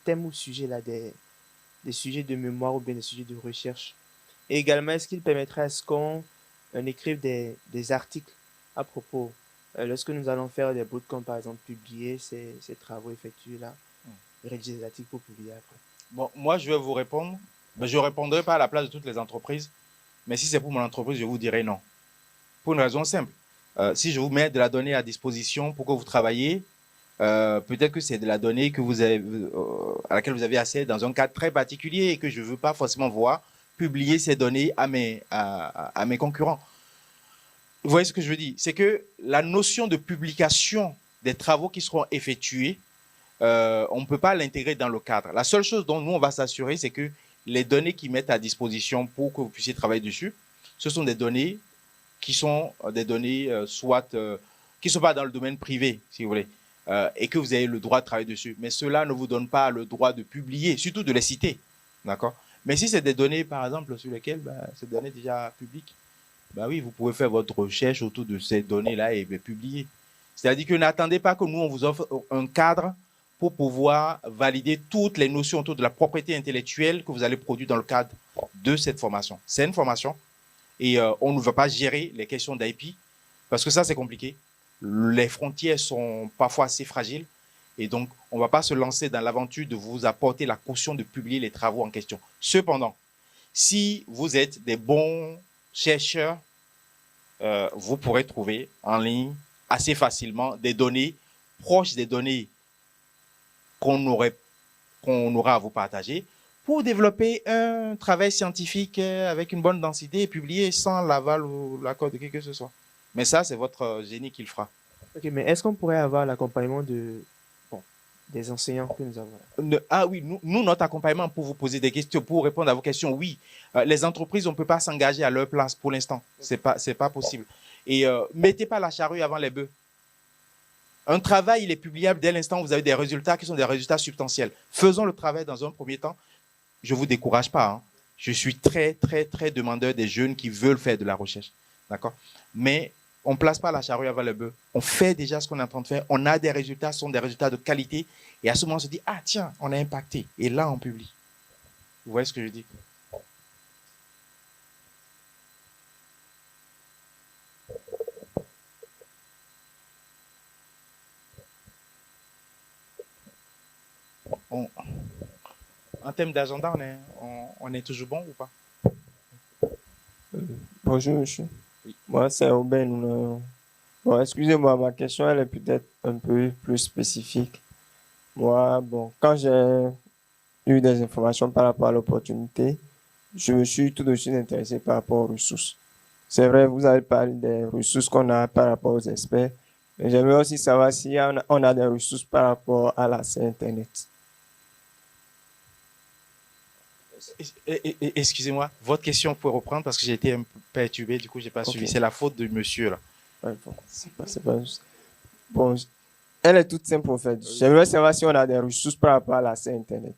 thèmes ou sujets-là des sujets de mémoire ou bien des sujets de recherche. Et également, est-ce qu'il permettrait à ce qu'on écrive des articles à propos, lorsque nous allons faire des bootcamps, par exemple, publier ces travaux effectués-là, rédiger des articles pour publier après. Bon, moi, je vais vous répondre. Ben, je ne répondrai pas à la place de toutes les entreprises. Mais si c'est pour mon entreprise, je vous dirai non. Pour une raison simple. Si je vous mets de la donnée à disposition pour que vous travaillez, peut-être que c'est de la donnée que vous avez, à laquelle vous avez accès dans un cadre très particulier et que je ne veux pas forcément voir publier ces données à mes concurrents. Vous voyez ce que je veux dire? C'est que la notion de publication des travaux qui seront effectués, on ne peut pas l'intégrer dans le cadre. La seule chose dont nous, on va s'assurer, c'est que les données qu'ils mettent à disposition pour que vous puissiez travailler dessus, ce sont des données qui sont des données qui ne sont pas dans le domaine privé, si vous voulez, et que vous avez le droit de travailler dessus. Mais cela ne vous donne pas le droit de publier, surtout de les citer. D'accord? Mais si c'est des données, par exemple, sur lesquelles ces données déjà publiques, oui, vous pouvez faire votre recherche autour de ces données-là et les publier. C'est-à-dire que n'attendez pas que nous, on vous offre un cadre pour pouvoir valider toutes les notions autour de la propriété intellectuelle que vous allez produire dans le cadre de cette formation. C'est une formation et on ne va pas gérer les questions d'IP parce que ça, c'est compliqué. Les frontières sont parfois assez fragiles et donc, on ne va pas se lancer dans l'aventure de vous apporter la caution de publier les travaux en question. Cependant, si vous êtes des bons chercheurs, vous pourrez trouver en ligne assez facilement des données proches des données qu'on aura à vous partager pour développer un travail scientifique avec une bonne densité et publier sans l'aval ou l'accord de qui que ce soit. Mais ça, c'est votre génie qui le fera. Ok, mais est-ce qu'on pourrait avoir l'accompagnement des enseignants que nous avons? Ah oui, nous, notre accompagnement pour vous poser des questions, pour répondre à vos questions, oui. Les entreprises, on ne peut pas s'engager à leur place pour l'instant. C'est pas possible. Et mettez pas la charrue avant les bœufs. Un travail, il est publiable dès l'instant où vous avez des résultats qui sont des résultats substantiels. Faisons le travail dans un premier temps. Je ne vous décourage pas. Hein. Je suis très, très, très demandeur des jeunes qui veulent faire de la recherche. D'accord? Mais on ne place pas la charrue avant le bœuf. On fait déjà ce qu'on est en train de faire. On a des résultats, ce sont des résultats de qualité. Et à ce moment, on se dit, ah tiens, on a impacté. Et là, on publie. Vous voyez ce que je dis? En termes d'agenda, on est toujours bon ou pas? Bonjour, monsieur. Oui. Moi, c'est Aubin. Bon, excusez-moi, ma question, elle est peut-être un peu plus spécifique. Moi, quand j'ai eu des informations par rapport à l'opportunité, je me suis tout de suite intéressé par rapport aux ressources. C'est vrai, vous avez parlé des ressources qu'on a par rapport aux experts, mais j'aimerais aussi savoir si on a des ressources par rapport à l'accès Internet. Excusez-moi, votre question, vous pouvez reprendre parce que j'ai été un peu perturbé, du coup, je n'ai pas suivi. C'est la faute de monsieur, là. Ouais, c'est pas juste. Bon, elle est toute simple, en fait. J'aimerais savoir si on a des ressources par rapport à l'accès Internet.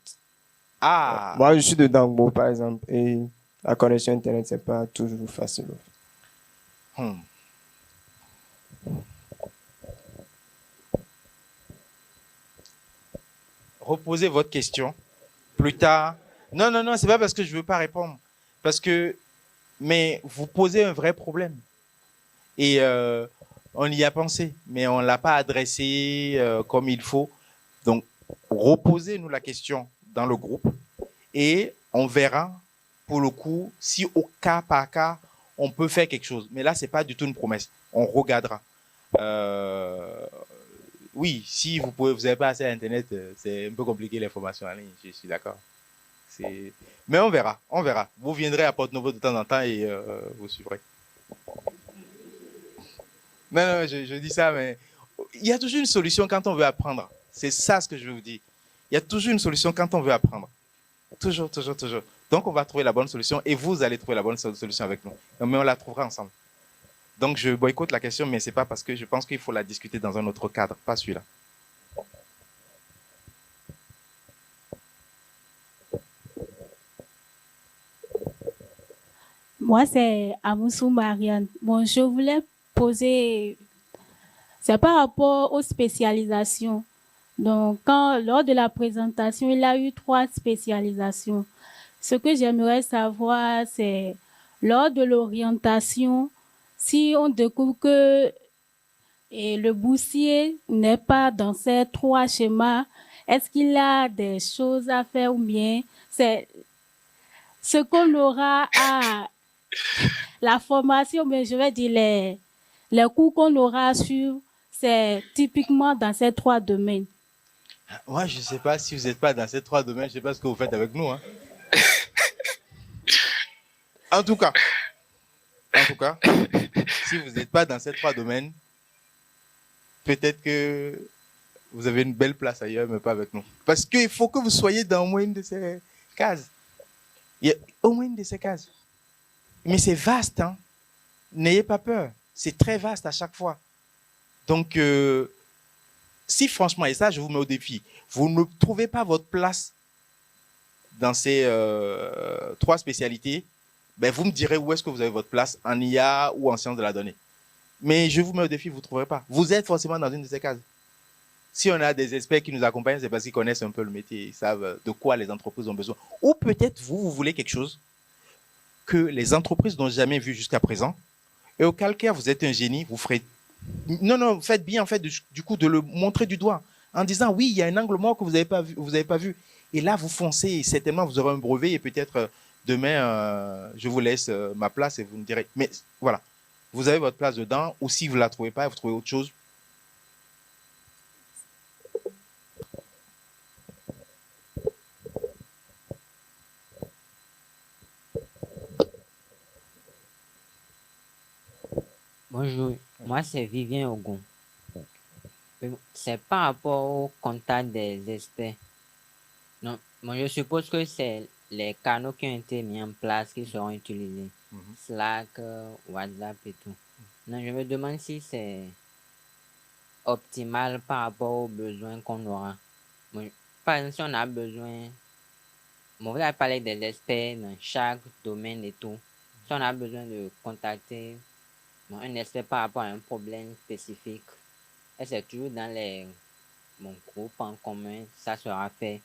Ah! Moi, je suis de Dangbo, par exemple, et la connexion Internet, c'est pas toujours facile. Reposez votre question plus tard. Non, c'est pas parce que je veux pas répondre. Mais vous posez un vrai problème. Et on y a pensé, mais on l'a pas adressé comme il faut. Donc, reposez-nous la question dans le groupe et on verra pour le coup, si au cas par cas, on peut faire quelque chose. Mais là, c'est pas du tout une promesse. On regardera. Oui, si vous n'avez pas accès à Internet, c'est un peu compliqué l'information en ligne, je suis d'accord. Mais on verra, on verra. Vous viendrez à Porto-Novo de temps en temps et vous suivrez. Non, je dis ça, mais il y a toujours une solution quand on veut apprendre. C'est ça ce que je veux vous dire. Il y a toujours une solution quand on veut apprendre. Toujours, toujours, toujours. Donc, on va trouver la bonne solution et vous allez trouver la bonne solution avec nous. Mais on la trouvera ensemble. Donc, je boycotte la question, mais ce n'est pas parce que je pense qu'il faut la discuter dans un autre cadre, pas celui-là. Moi, c'est Amoussou Marianne. Bon, je voulais poser, c'est par rapport aux spécialisations. Donc, lors de la présentation, il a eu 3 spécialisations. Ce que j'aimerais savoir, c'est lors de l'orientation, si on découvre que le boursier n'est pas dans ces 3 schémas, est-ce qu'il a des choses à faire ou bien c'est ce qu'on aura à la formation, mais je vais dire les cours qu'on aura à suivre, c'est typiquement dans ces 3 domaines. Moi, je ne sais pas si vous n'êtes pas dans ces 3 domaines, je ne sais pas ce que vous faites avec nous. Hein. En tout cas, si vous n'êtes pas dans ces 3 domaines, peut-être que vous avez une belle place ailleurs, mais pas avec nous. Parce qu'il faut que vous soyez dans au moins une de ces cases. Il y a au moins une de ces cases. Mais c'est vaste, hein. N'ayez pas peur. C'est très vaste à chaque fois. Donc, si franchement, et ça, je vous mets au défi, vous ne trouvez pas votre place dans ces 3 spécialités, ben vous me direz où est-ce que vous avez votre place, en IA ou en sciences de la donnée. Mais je vous mets au défi, vous ne trouverez pas. Vous êtes forcément dans une de ces cases. Si on a des experts qui nous accompagnent, c'est parce qu'ils connaissent un peu le métier, ils savent de quoi les entreprises ont besoin. Ou peut-être vous voulez quelque chose que les entreprises n'ont jamais vu jusqu'à présent, et auquel cas vous êtes un génie, vous ferez... Non, faites bien en fait du coup de le montrer du doigt, en disant oui, il y a un angle mort que vous n'avez pas vu. Et là, vous foncez, et certainement vous aurez un brevet, et peut-être demain, je vous laisse ma place et vous me direz. Mais voilà, vous avez votre place dedans, ou si vous ne la trouvez pas, vous trouvez autre chose. Bonjour, moi c'est Vivien Ogun. C'est par rapport au contact des experts. Non, moi je suppose que c'est les canaux qui ont été mis en place qui seront utilisés. Slack, WhatsApp et tout. Non, je me demande si c'est optimal par rapport aux besoins qu'on aura. Bon, par exemple, si on a besoin, bon, vous avez parlé des experts dans chaque domaine et tout. Si on a besoin de contacter un expert par rapport à un problème spécifique, et c'est toujours dans mon groupe en commun, ça sera fait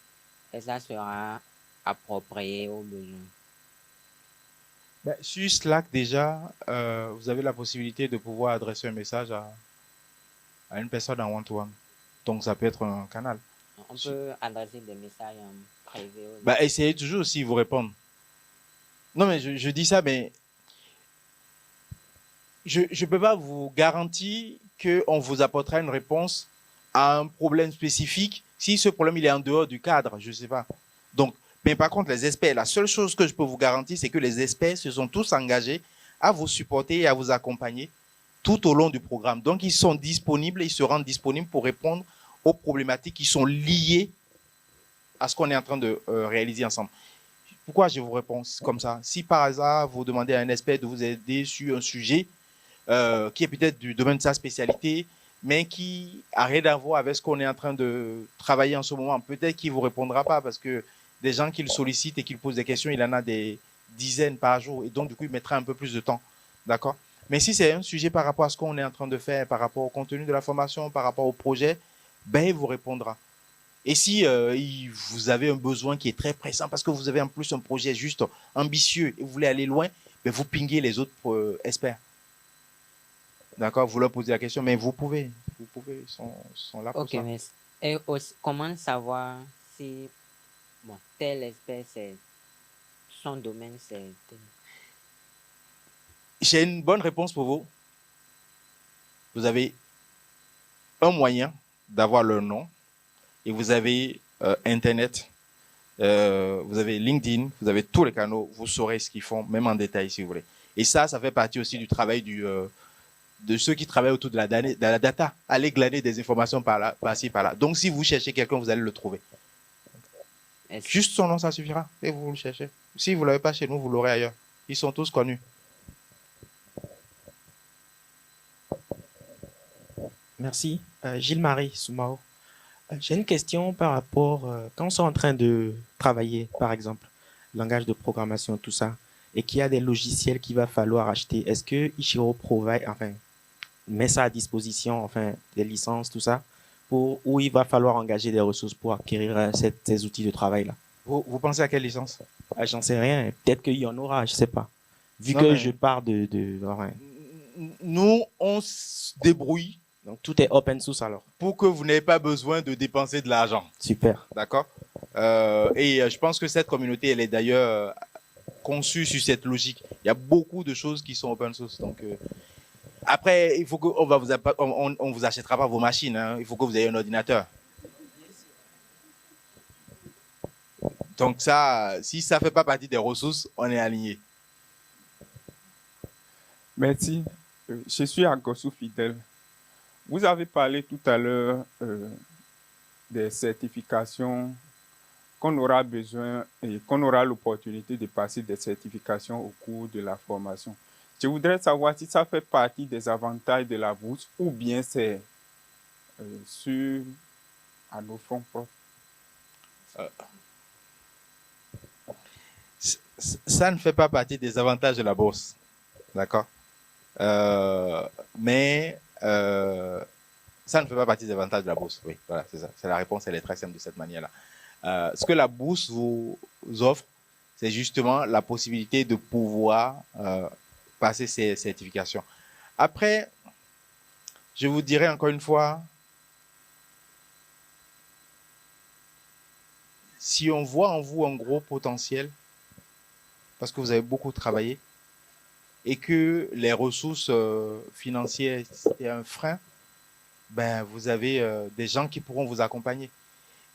et ça sera approprié aux besoins. Ben, sur Slack, déjà, vous avez la possibilité de pouvoir adresser un message à une personne en one-to-one. Donc, ça peut être un canal. On peut adresser des messages en privé. Ben, essayez toujours aussi vous répondre. Non, mais je dis ça, mais je ne peux pas vous garantir qu'on vous apportera une réponse à un problème spécifique si ce problème il est en dehors du cadre, je ne sais pas. Donc, mais par contre, les experts, la seule chose que je peux vous garantir, c'est que les experts se sont tous engagés à vous supporter et à vous accompagner tout au long du programme. Donc, ils sont disponibles et ils se rendent disponibles pour répondre aux problématiques qui sont liées à ce qu'on est en train de réaliser ensemble. Pourquoi je vous réponds comme ça? Si par hasard, vous demandez à un expert de vous aider sur un sujet qui est peut-être du domaine de sa spécialité, mais qui n'a rien à voir avec ce qu'on est en train de travailler en ce moment, peut-être qu'il ne vous répondra pas parce que des gens qui le sollicitent et qui le posent des questions, il en a des dizaines par jour et donc du coup, il mettra un peu plus de temps. D'accord? Mais si c'est un sujet par rapport à ce qu'on est en train de faire, par rapport au contenu de la formation, par rapport au projet, ben, il vous répondra. Et si vous avez un besoin qui est très pressant parce que vous avez en plus un projet juste ambitieux et vous voulez aller loin, ben, vous pinguez les autres experts. D'accord? Vous leur posez la question, mais vous pouvez, ils sont là pour ça. Mais et aussi, comment savoir si tel expert c'est son domaine, c'est... J'ai une bonne réponse pour vous. Vous avez un moyen d'avoir leur nom et vous avez Internet, vous avez LinkedIn, vous avez tous les canaux, vous saurez ce qu'ils font, même en détail si vous voulez. Et ça fait partie aussi du travail de ceux qui travaillent autour de la data. Allez glaner des informations par-ci, par-là. Donc, si vous cherchez quelqu'un, vous allez le trouver. Juste son nom, ça suffira. Et vous le cherchez. Si vous ne l'avez pas chez nous, vous l'aurez ailleurs. Ils sont tous connus. Merci. Gilles-Marie Soumao. J'ai une question par rapport, quand on est en train de travailler, par exemple, langage de programmation, tout ça, et qu'il y a des logiciels qu'il va falloir acheter, est-ce que Ishiro met ça à disposition, des licences, tout ça, où il va falloir engager des ressources pour acquérir ces outils de travail-là? Vous pensez à quelle licence? J'en sais rien. Peut-être qu'il y en aura, je sais pas. Vu Non, que mais... je pars de... Nous, on se débrouille. Donc, tout est open source alors. Pour que vous n'ayez pas besoin de dépenser de l'argent. Super. D'accord. Et je pense que cette communauté, elle est d'ailleurs conçue sur cette logique. Il y a beaucoup de choses qui sont open source. Donc, après, il faut qu'on on vous achètera pas vos machines. Hein. Il faut que vous ayez un ordinateur. Donc ça, si ça fait pas partie des ressources, on est aligné. Merci. Je suis Agosu Fidèle. Vous avez parlé tout à l'heure des certifications qu'on aura besoin et qu'on aura l'opportunité de passer des certifications au cours de la formation. Je voudrais savoir si ça fait partie des avantages de la bourse ou bien c'est à nos fonds propres. Ça ne fait pas partie des avantages de la bourse. D'accord. Mais ça ne fait pas partie des avantages de la bourse. Oui, voilà, c'est ça. C'est la réponse, elle est très simple de cette manière-là. Ce que la bourse vous offre, c'est justement la possibilité de pouvoir passer ces certifications. Après, je vous dirai encore une fois, si on voit en vous un gros potentiel, parce que vous avez beaucoup travaillé, et que les ressources financières, c'est un frein, ben, vous avez des gens qui pourront vous accompagner.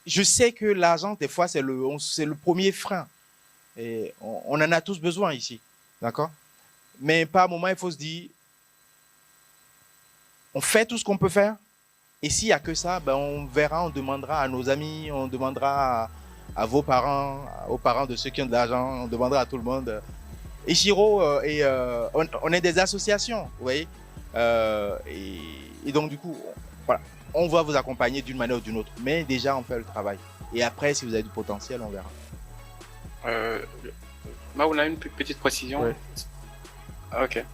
Je sais que l'argent, des fois, c'est le premier frein. Et on en a tous besoin ici. D'accord? Mais par moment, il faut se dire, on fait tout ce qu'on peut faire. Et s'il n'y a que ça, ben, on verra, on demandera à nos amis, on demandera à vos parents, aux parents de ceux qui ont de l'argent, on demandera à tout le monde. Ishiro, on est des associations, vous voyez. Et donc, du coup, voilà, on va vous accompagner d'une manière ou d'une autre. Mais déjà, on fait le travail. Et après, si vous avez du potentiel, on verra. Maoula, une petite précision. Oui. Ok.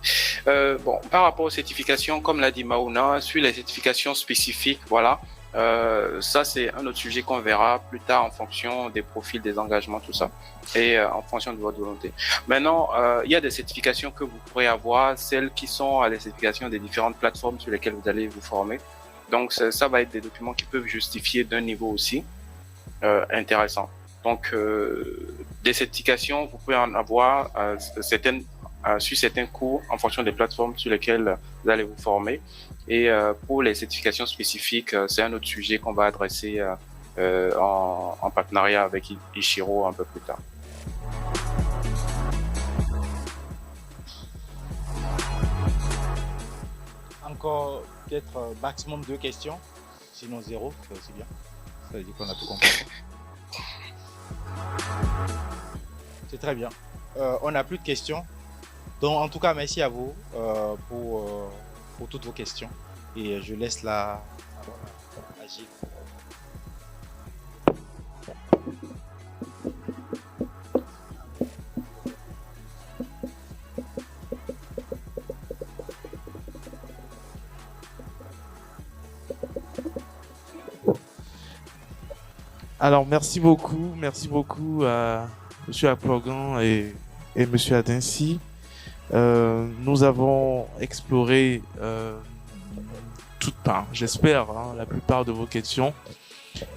Bon, par rapport aux certifications, comme l'a dit Maouna, sur les certifications spécifiques, voilà, ça c'est un autre sujet qu'on verra plus tard en fonction des profils, des engagements, tout ça, et en fonction de votre volonté. Maintenant, il y a des certifications que vous pourrez avoir, celles qui sont à les certifications des différentes plateformes sur lesquelles vous allez vous former. Donc ça va être des documents qui peuvent justifier d'un niveau aussi intéressant. Donc des certifications, vous pouvez en avoir certaines sur certains cours en fonction des plateformes sur lesquelles vous allez vous former. Et pour les certifications spécifiques, c'est un autre sujet qu'on va adresser en partenariat avec Ishiro un peu plus tard. Encore peut-être maximum 2 questions, sinon 0, c'est aussi bien. Ça veut dire qu'on a tout compris. C'est très bien. On n'a plus de questions. Donc, en tout cas, merci à vous pour toutes vos questions. Et je laisse la parole à Gilles. Alors, merci beaucoup à M. Aplogan et M. Adinsi. Nous avons exploré j'espère, la plupart de vos questions.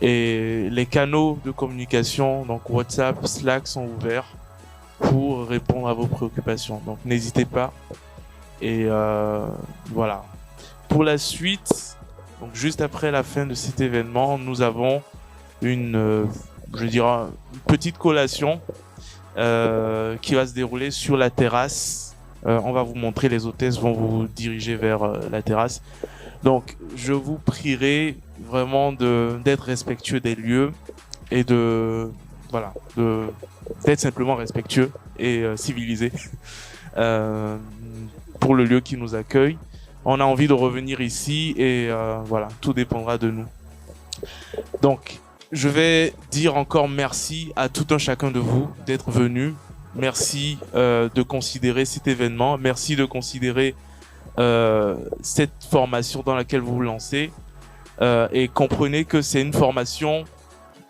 Et les canaux de communication, donc WhatsApp, Slack, sont ouverts. pour répondre à vos préoccupations. Donc n'hésitez pas. Et voilà. Pour la suite, donc juste après la fin de cet événement, nous avons une petite collation qui va se dérouler sur la terrasse. On va vous montrer, les hôtesses vont vous diriger vers la terrasse. Donc, je vous prierai vraiment d'être respectueux des lieux et d'être simplement respectueux et civilisé pour le lieu qui nous accueille. On a envie de revenir ici et voilà, tout dépendra de nous. Donc, je vais dire encore merci à tout un chacun de vous d'être venu. Merci de considérer cet événement. Merci de considérer cette formation dans laquelle vous vous lancez. Et comprenez que c'est une formation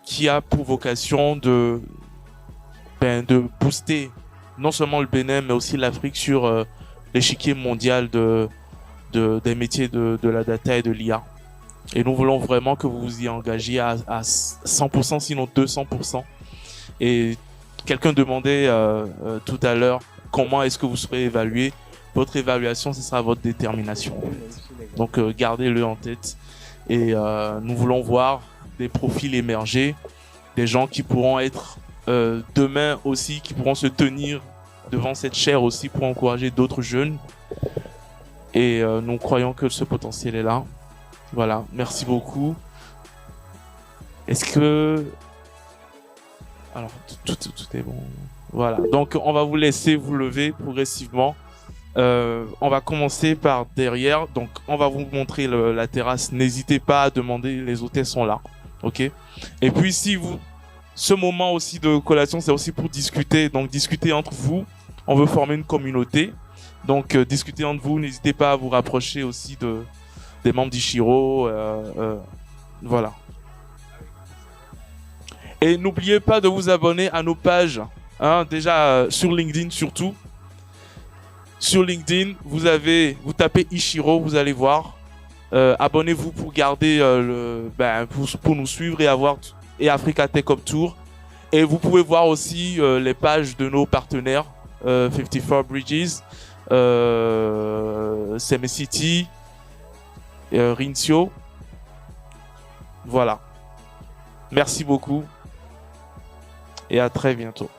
qui a pour vocation de booster non seulement le Bénin, mais aussi l'Afrique sur l'échiquier mondial des métiers de la data et de l'IA. Et nous voulons vraiment que vous vous y engagiez à 100%, sinon 200%. Et quelqu'un demandait tout à l'heure comment est-ce que vous serez évalué. Votre évaluation, ce sera votre détermination. Donc gardez-le en tête. Et nous voulons voir des profils émerger, des gens qui pourront être demain aussi, qui pourront se tenir devant cette chaire aussi pour encourager d'autres jeunes. Et nous croyons que ce potentiel est là. Voilà, merci beaucoup. Est-ce que... Alors, tout est bon. Voilà, donc on va vous laisser vous lever progressivement. On va commencer par derrière. Donc, on va vous montrer la terrasse. N'hésitez pas à demander, les hôtesses sont là. Ok. Et puis, ce moment aussi de collation, c'est aussi pour discuter. Donc, discuter entre vous. On veut former une communauté. Donc, discuter entre vous. N'hésitez pas à vous rapprocher aussi des membres d'Ichiro. Voilà. Et n'oubliez pas de vous abonner à nos pages. Hein, déjà, sur LinkedIn surtout. Sur LinkedIn, vous tapez Ichiro, vous allez voir. Abonnez-vous pour garder pour nous suivre et Africa Tech Hub Tour. Et vous pouvez voir aussi les pages de nos partenaires 54 Bridges, Semecity, Rincio. Voilà. Merci beaucoup et à très bientôt.